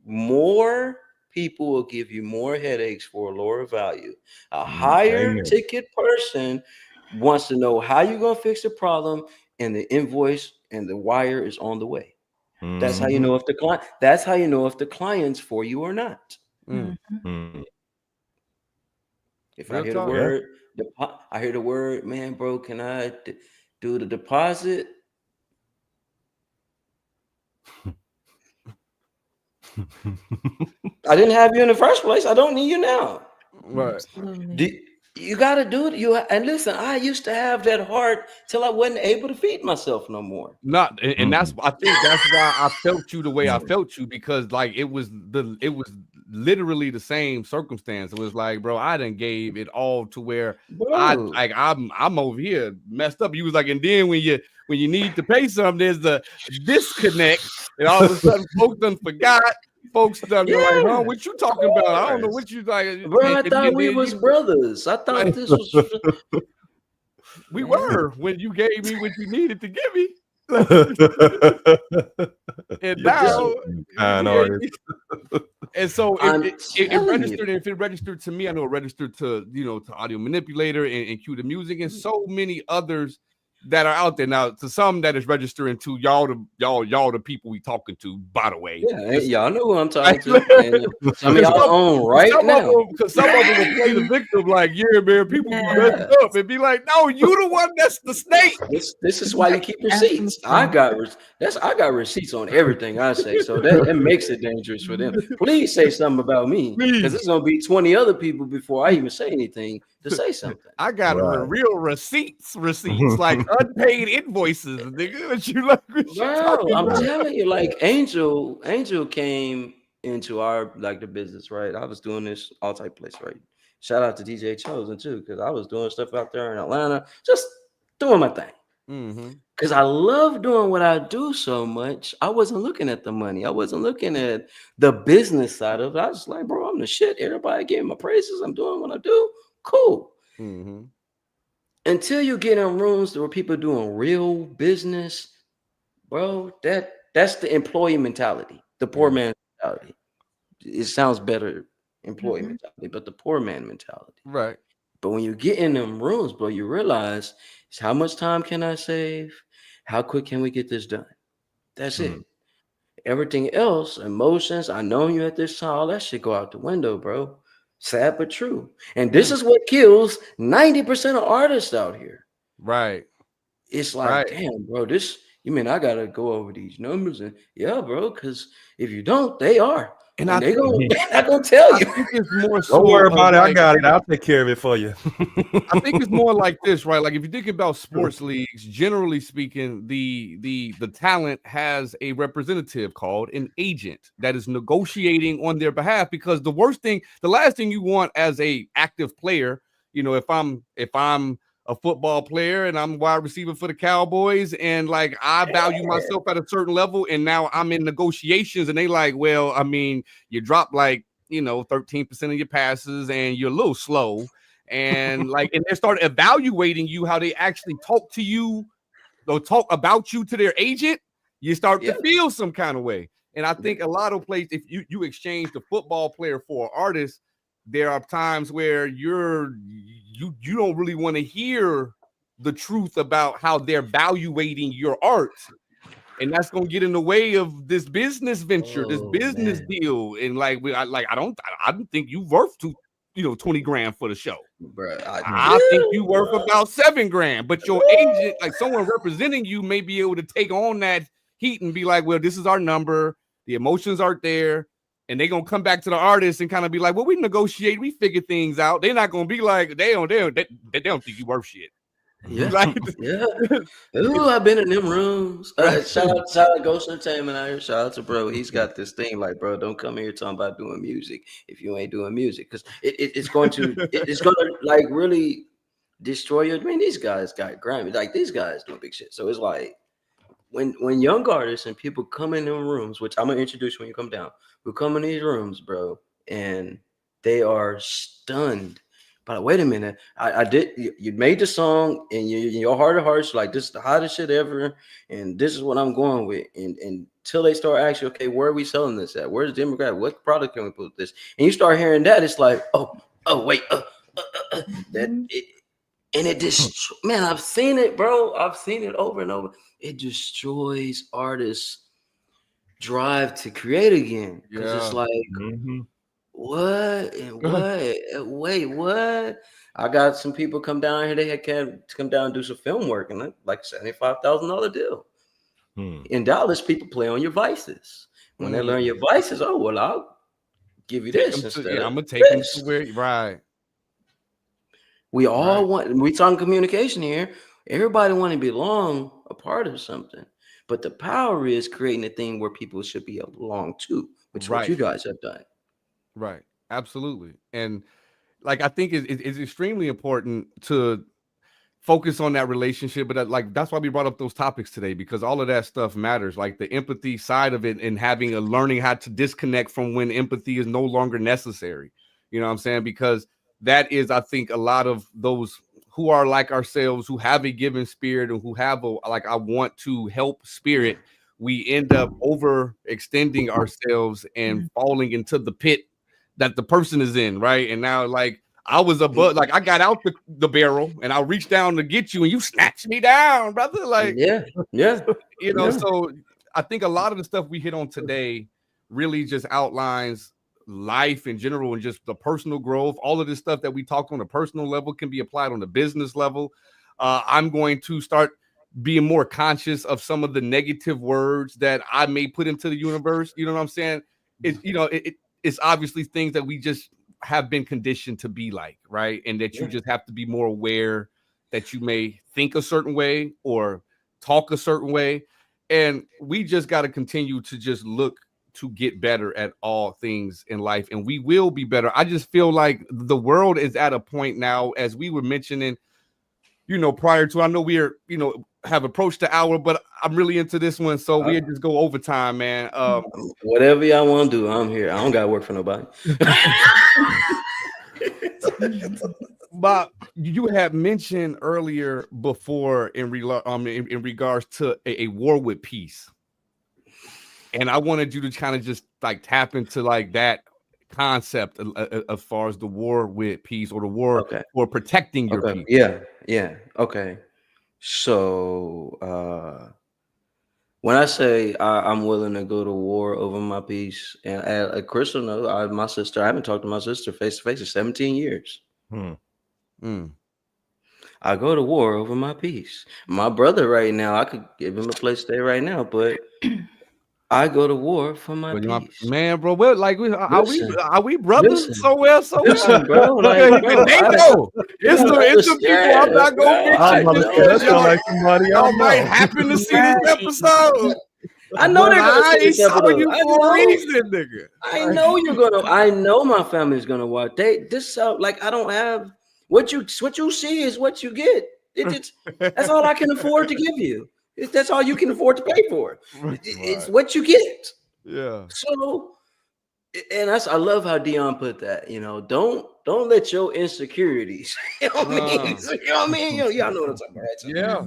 more people will give you more headaches for a lower value. A higher ticket person wants to know how you're gonna fix the problem, and the invoice and the wire is on the way. That's how you know if the client's for you or not. If I hear the word, I hear the word, man, bro, can I do the deposit? I didn't have you in the first place. I don't need you now. Right. You got to do it. And listen, I used to have that heart till I wasn't able to feed myself no more. I think that's why I felt you the way I felt you, because like it was literally the same circumstance. It was like, bro, I done gave it all to where Bro. I'm over here messed up. He was like, and then when you need to pay something, there's the disconnect, and all of a sudden folks done forgot. Folks done be like, huh, what you talking about? I don't know what you like. Bro, I thought we was brothers. I thought this was we were when you gave me what you needed to give me. And now, and so if it registered to me, I know it registered to to Audio Manipulator and Cue the Music and so many others that are out there now. To some that is registering to y'all the people we talking to. By the way, yeah, y'all know who I'm talking to. Some of y'all on right now. Because some of them will play the victim like, yeah, man, people be messed up and be like, no, you the one that's the snake. This is why you keep receipts. I got receipts on everything I say, so that makes it dangerous for them. Please say something about me, because it's gonna be 20 other people before I even say anything to say something. I got real receipts like unpaid invoices, nigga. What you like? Bro, I'm telling you, like Angel came into our the business, right? I was doing this all type place, right? Shout out to DJ Chosen too, because I was doing stuff out there in Atlanta, just doing my thing. Because I love doing what I do so much. I wasn't looking at the money. I wasn't looking at the business side of it. I was like, bro, I'm the shit. Everybody gave my praises. I'm doing what I do. Cool. Until you get in rooms where people doing real business, bro, that's the employee mentality, the poor man mentality. It sounds better, employee mentality, but the poor man mentality. Right. But when you get in them rooms, bro, you realize how much time can I save? How quick can we get this done? That's it. Everything else, emotions, I know you at this time, all that shit go out the window, bro. Sad but true. And this is what kills 90% of artists out here. Right. It's like, damn, bro, you mean I gotta go over these numbers? And yeah, bro, because if you don't, they are. And they're gonna tell you. I think it's more don't worry about it. I got it. I'll take care of it for you. I think it's more like this, right? Like if you think about sports leagues, generally speaking, the talent has a representative called an agent that is negotiating on their behalf, because the last thing you want as a active player, if I'm a football player and I'm wide receiver for the Cowboys, and like I value myself at a certain level, and now I'm in negotiations and they like, well, I mean, you drop 13% of your passes and you're a little slow, and and they start evaluating you, how they actually talk to you, they'll talk about you to their agent, you start to feel some kind of way. And I think a lot of places, if you exchange the football player for an artist, there are times where you don't really want to hear the truth about how they're evaluating your art, and that's gonna get in the way of this business venture, this business deal. And I don't think you worth 20 grand for the show, bro. I think you worth about 7 grand, but your agent, like someone representing you, may be able to take on that heat and be like, well, this is our number, the emotions aren't there. And they're gonna come back to the artist and kind of be like, well, we negotiate, we figure things out. They're not gonna be like, they don't think you worth shit. Yeah. Ooh, I've been in them rooms. Shout out Ghost Entertainment out here. Shout out to bro. He's got this thing like, bro, don't come here talking about doing music if you ain't doing music, because it's going to like really destroy you. I mean, these guys got Grammy, like these guys doing big shit. So it's like when young artists and people come in them rooms, which I'm gonna introduce you when you come down, who come in these rooms, bro, and they are stunned. But wait a minute, you made the song, and your heart of hearts, like, this is the hottest shit ever, and this is what I'm going with. And until they start asking, okay, where are we selling this at? Where's the demographic? What product can we put with this? And you start hearing that, it's like, wait, it just, man, I've seen it, bro. I've seen it over and over. It destroys artists' drive to create again, because it's like, what? Wait, what? I got some people come down here. They had to come down and do some film work, and like $75,000 deal. In Dallas, people play on your vices. When they learn your vices, I'll give you this instead. I'm gonna take them to where, right? We all want. We talking communication here. Everybody want to belong a part of something, but the power is creating a thing where people should be belong to, which is what you guys have done. Right. Absolutely. And like I think it's extremely important to focus on that relationship, but like that's why we brought up those topics today, because all of that stuff matters, like the empathy side of it and having a learning how to disconnect from when empathy is no longer necessary. You know what I'm saying? Because that is, I think, a lot of those who are like ourselves, who have a given spirit and who have a like I want to help spirit, we end up overextending ourselves and falling into the pit that the person is in, right? And now like I was above, like I got out the barrel and I reached down to get you and you snatched me down, brother. Like, Yeah. you know, so I think a lot of the stuff we hit on today really just outlines life in general and just the personal growth. All of this stuff that we talked on a personal level can be applied on a business level. I'm going to start being more conscious of some of the negative words that I may put into the universe. You know what I'm saying? It's obviously things that we just have been conditioned to be like, right? And that you just have to be more aware that you may think a certain way or talk a certain way. And we just got to continue to just look to get better at all things in life. And we will be better. I just feel like the world is at a point now, as we were mentioning, you know, prior to, I know we are, you know, have approached the hour, but I'm really into this one. So we'll just go overtime, man. Whatever y'all want to do, I'm here. I don't got to work for nobody. Bob, you had mentioned earlier before in regards to a war with peace. And I wanted you to kind of just like tap into like that concept as far as the war with peace or the war or protecting your peace. Yeah. Okay. So when I say I'm willing to go to war over my peace, and Crystal knows, my sister, I haven't talked to my sister face to face in 17 years. I go to war over my peace. My brother right now, I could give him a place to stay right now, but I go to war for my peace. Man, bro, we're like, are we brothers? So well, bro. Like, bro, they know. It's the people I'm not gonna mention. Like somebody y'all might happen to see this episode. I know they're gonna see this episode. You for a reason, nigga. I know you're gonna. I know my family's gonna watch. Like I don't have what you see is what you get. That's all I can afford to give you. That's all you can afford to pay for. It's what you get. Yeah. So, and I love how Dion put that. You know, don't let your insecurities. You know what I mean? Y'all know what I'm talking about. Right? So yeah.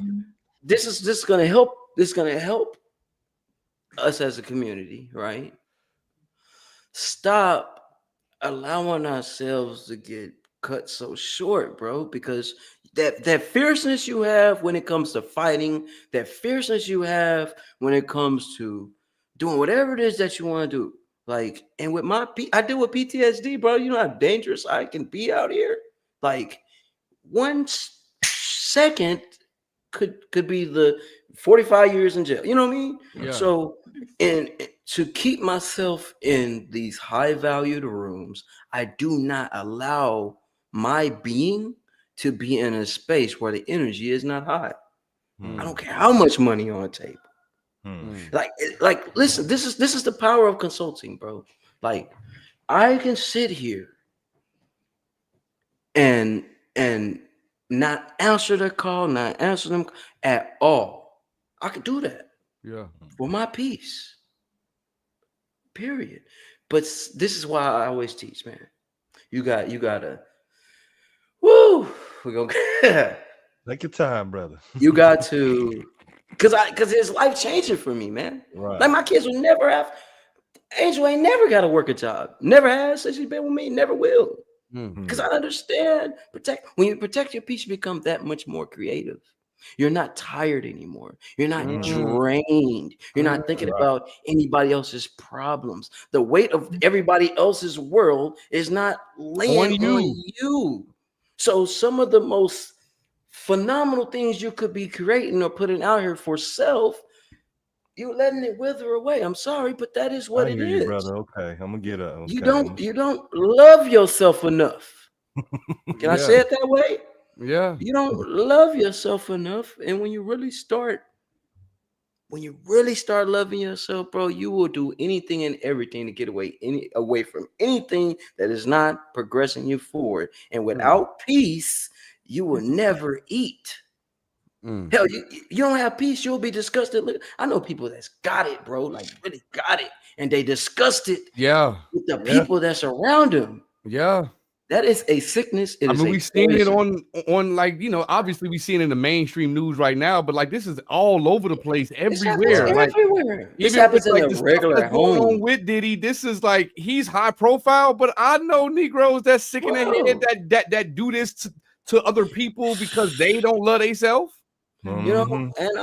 This is gonna help. This is gonna help us as a community, right? Stop allowing ourselves to get cut so short, bro, because that fierceness you have when it comes to fighting, that fierceness you have when it comes to doing whatever it is that you want to do. Like, and with I deal with PTSD, bro. You know how dangerous I can be out here. Like, 1 second could be the 45 years in jail. You know what I mean? Yeah. So, and to keep myself in these high valued rooms, I do not allow my being to be in a space where the energy is not high. I don't care how much money on the table. Like, listen, this is the power of consulting, bro. Like, I can sit here and not answer the call, not answer them at all. I could do that. Yeah. For my peace. Period. But this is why I always teach, man. You gotta. Woo! We're gonna take your time, brother. You got to, because it's life changing for me, man. Right. Like my kids will never have. Angel ain't never got to work a job. Never has since she's been with me. Never will. Because I understand. When you protect your peace, you become that much more creative. You're not tired anymore. You're not drained. You're not thinking about anybody else's problems. The weight of everybody else's world is not laying on you. So some of the most phenomenal things you could be creating or putting out here for self, you're letting it wither away. I'm sorry, but that is what it is, brother. Okay, I'm gonna get up. Okay. You don't love yourself enough. Can I say it that way? Yeah. You don't love yourself enough, and when you really start when you really start loving yourself, bro, you will do anything and everything to get away from anything that is not progressing you forward. And without peace, you will never eat. Hell, you don't have peace, you'll be disgusted. Look, I know people that's got it, bro, like really got it, and they disgusted with the people that's around them. That is a sickness. I mean, we've seen it on like, you know, obviously we seen it in the mainstream news right now, but like this is all over the place, everywhere. Like, everywhere. This even happens with, like, in the a regular stuff that's going home. on with Diddy, this is like he's high profile, but I know Negroes that's sick in their head that do this to other people because they don't love themselves. You know, and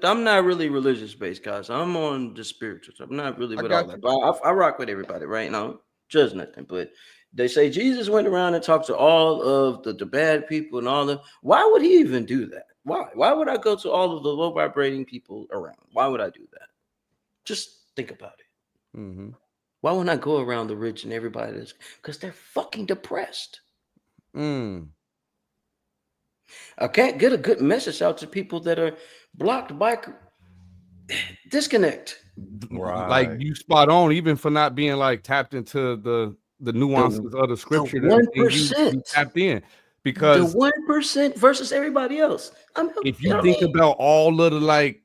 I'm not really religious based, guys. I'm on the spiritual. I'm not really with all that, but I rock with everybody right now. Judge nothing, but they say Jesus went around and talked to all of the bad people and all the. Why would he even do that? Why would I go to all of the low vibrating people around? Why would I do that? Just think about it. Why wouldn't I go around the rich and everybody that's because they're fucking depressed. I can't get a good message out to people that are blocked by disconnect. Like you spot on, even for not being like tapped into the nuances of the scripture. The 1% you tapped in because the 1% versus everybody else. If you think about all of the like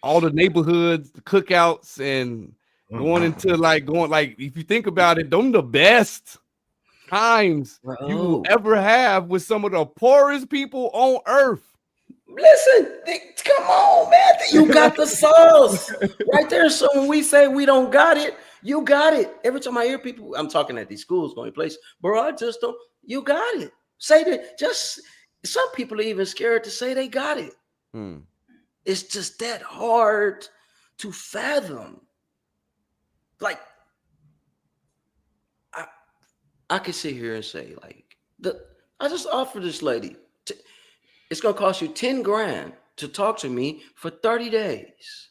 all the neighborhoods, the cookouts, and going if you think about it, them the best times you will ever have with some of the poorest people on earth. Listen, come on, man. You got the sauce right there. So when we say we don't got it, you got it. Every time I hear people, I'm talking at these schools, going place, bro, I just don't. You got it. Say that. Just some people are even scared to say they got it. It's just that hard to fathom. Like, I could sit here and say, like, I just offered this lady. It's gonna cost you 10 grand to talk to me for 30 days.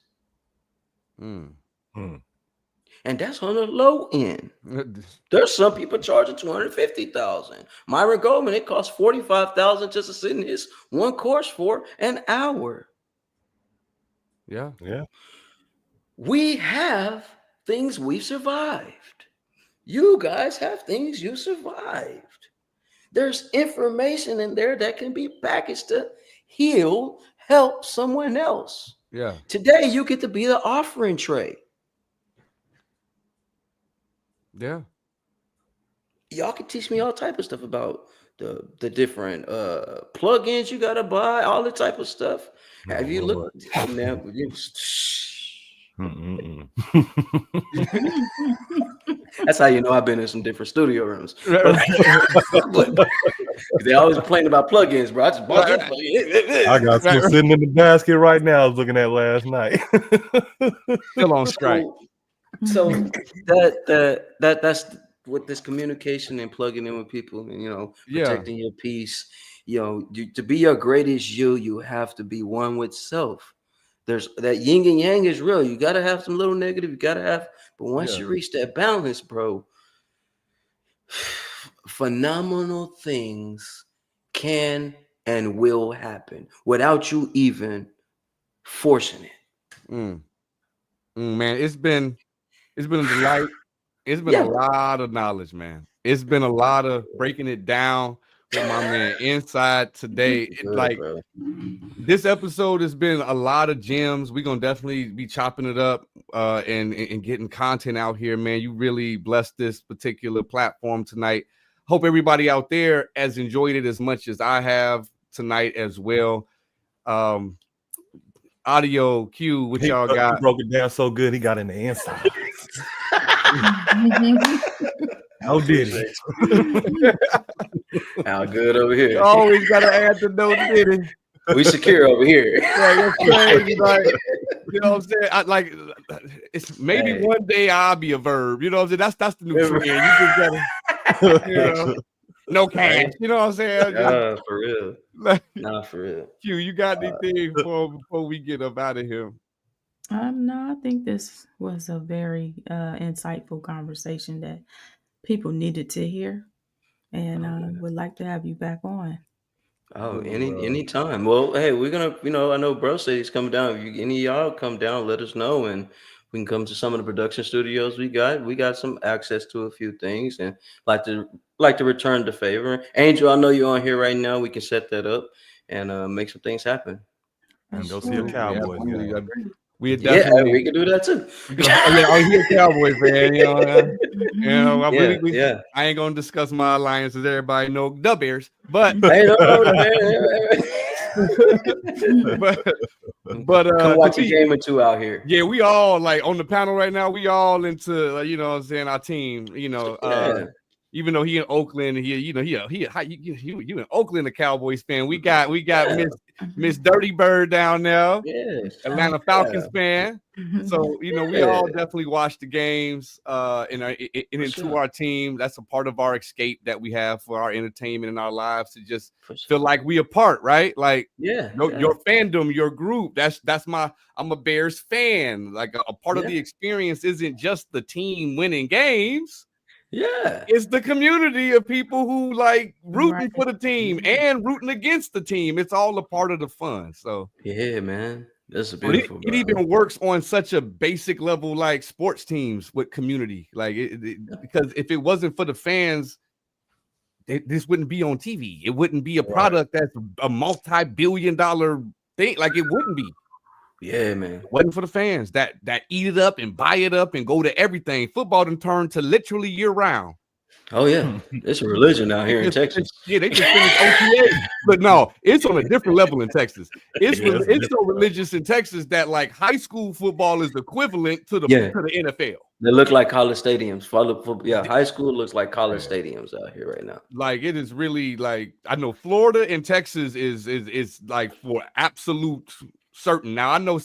And that's on the low end. There's some people charging 250,000. Myron Goldman, it costs 45,000 just to sit in his one course for an hour. Yeah. We have things we've survived. You guys have things you survived. There's information in there that can be packaged to help someone else. Yeah. Today, you get to be the offering tray. Yeah. Y'all can teach me all type of stuff about the different plugins you got to buy, all the type of stuff. Have you looked now? That's how you know I've been in some different studio rooms. But they always complain about plugins, bro. I just bought this plugin. I got some sitting in the basket right now. I was looking at last night. Still on strike. So that's with this communication and plugging in with people, and protecting your peace. To be your greatest you have to be one with self. There's that yin and yang is real. You got to have some little negative. You got to have, but once you reach that balance, bro, phenomenal things can and will happen without you even forcing it. Man, it's been a delight. It's been a lot of knowledge, man. It's been a lot of breaking it down with my man Inside today. This episode has been a lot of gems. We're gonna definitely be chopping it up and getting content out here, man. You really blessed this particular platform tonight. Hope everybody out there has enjoyed it as much as I have tonight as well. Audio Q, what y'all got? He broke it down so good, he got in the inside. How did he? How good over here? You always gotta add the no did it. We secure over here. Yeah, that's crazy. Like, you know what I'm saying? It's maybe one day I'll be a verb. You know what I'm saying? That's the new trend. You just gotta, no cash. You know what I'm saying? For real. Nah, for real. Q, you got anything before we get up out of here? No, I think this was a very insightful conversation that people needed to hear, and would like to have you back on. Oh, anytime. Well, hey, we're gonna, I know bro said he's coming down. If any of y'all come down, let us know, and we can come to some of the production studios we got. We got some access to a few things, and like to return the favor. Angel, I know you're on here right now. We can set that up and make some things happen. And go see a Cowboys game. We definitely we can do that too. You're a Cowboys fan, I ain't gonna discuss my alliances. Everybody know the Bears, but come watch a game or two out here. Yeah, we all like on the panel right now. We all into our team. Even though he in Oakland, you in Oakland, a Cowboys fan. We got Miss Dirty Bird down there. Yes. Atlanta Falcons fan. So we all definitely watch the games into our team. That's a part of our escape that we have for our entertainment in our lives, to just feel like we a part, right? Like your fandom, your group. I'm a Bears fan. Like a part of the experience isn't just the team winning games. Yeah, it's the community of people who like rooting for the team and rooting against the team. It's all a part of the fun. So yeah, man, that's beautiful. It even works on such a basic level, like sports teams with community. Like because if it wasn't for the fans, this wouldn't be on TV. It wouldn't be a product that's a multi-billion-dollar thing. Like it wouldn't be. Yeah, man. Wasn't for the fans that eat it up and buy it up and go to everything. Football done turned to literally year round. Oh yeah, it's a religion out here in Texas. Yeah, they just finished OTA, but no, it's on a different level in Texas. It's so religious in Texas that like high school football is equivalent to the NFL. They look like college stadiums. High school looks like college stadiums out here right now. Like it is really like I know Florida and Texas is like for absolute certain. Now I know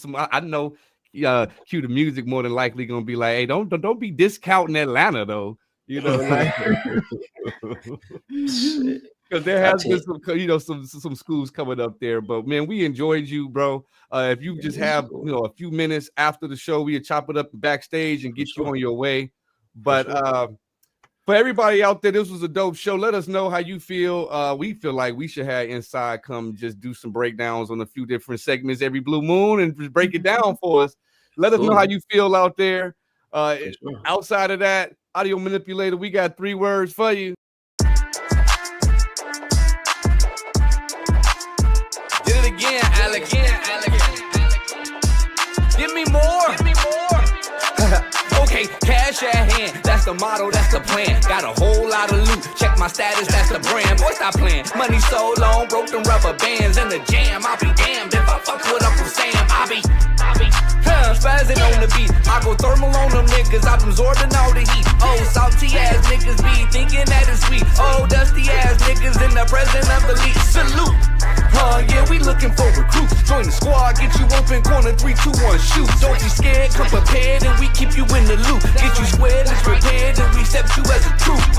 cue the music more than likely gonna be like, hey, don't be discounting Atlanta though, like because there has been some schools coming up there. But man, we enjoyed you, bro. If you just have a few minutes after the show, we'll chop it up backstage and get you on your way. But for everybody out there, this was a dope show. Let us know how you feel. We feel like we should have Inside come just do some breakdowns on a few different segments every blue moon and just break it down for us. Let us know how you feel out there. Outside of that, Audio Manipulator, we got 3 words for you. Did it again, Alex. Give me more. Okay, cash at hand, that's the motto, that's the plan. Got a whole lot of loot, check my status, that's the brand. Boy, stop playing, money so long, broke them rubber bands in the jam. I'll be damned if I fuck with Uncle Sam. I be spazzing on the beat. I go thermal on them niggas, I'm absorbing all the heat. Oh, salty ass niggas be thinking that it's sweet. Oh, dusty ass niggas in the presence of the lead. Salute. Yeah, we looking for recruits. Join the squad, get you open, corner 3, 2, 1, shoot. Don't be scared, come prepared, and we keep you in the loop. Get you squared, it's prepared, and we accept you as a truth.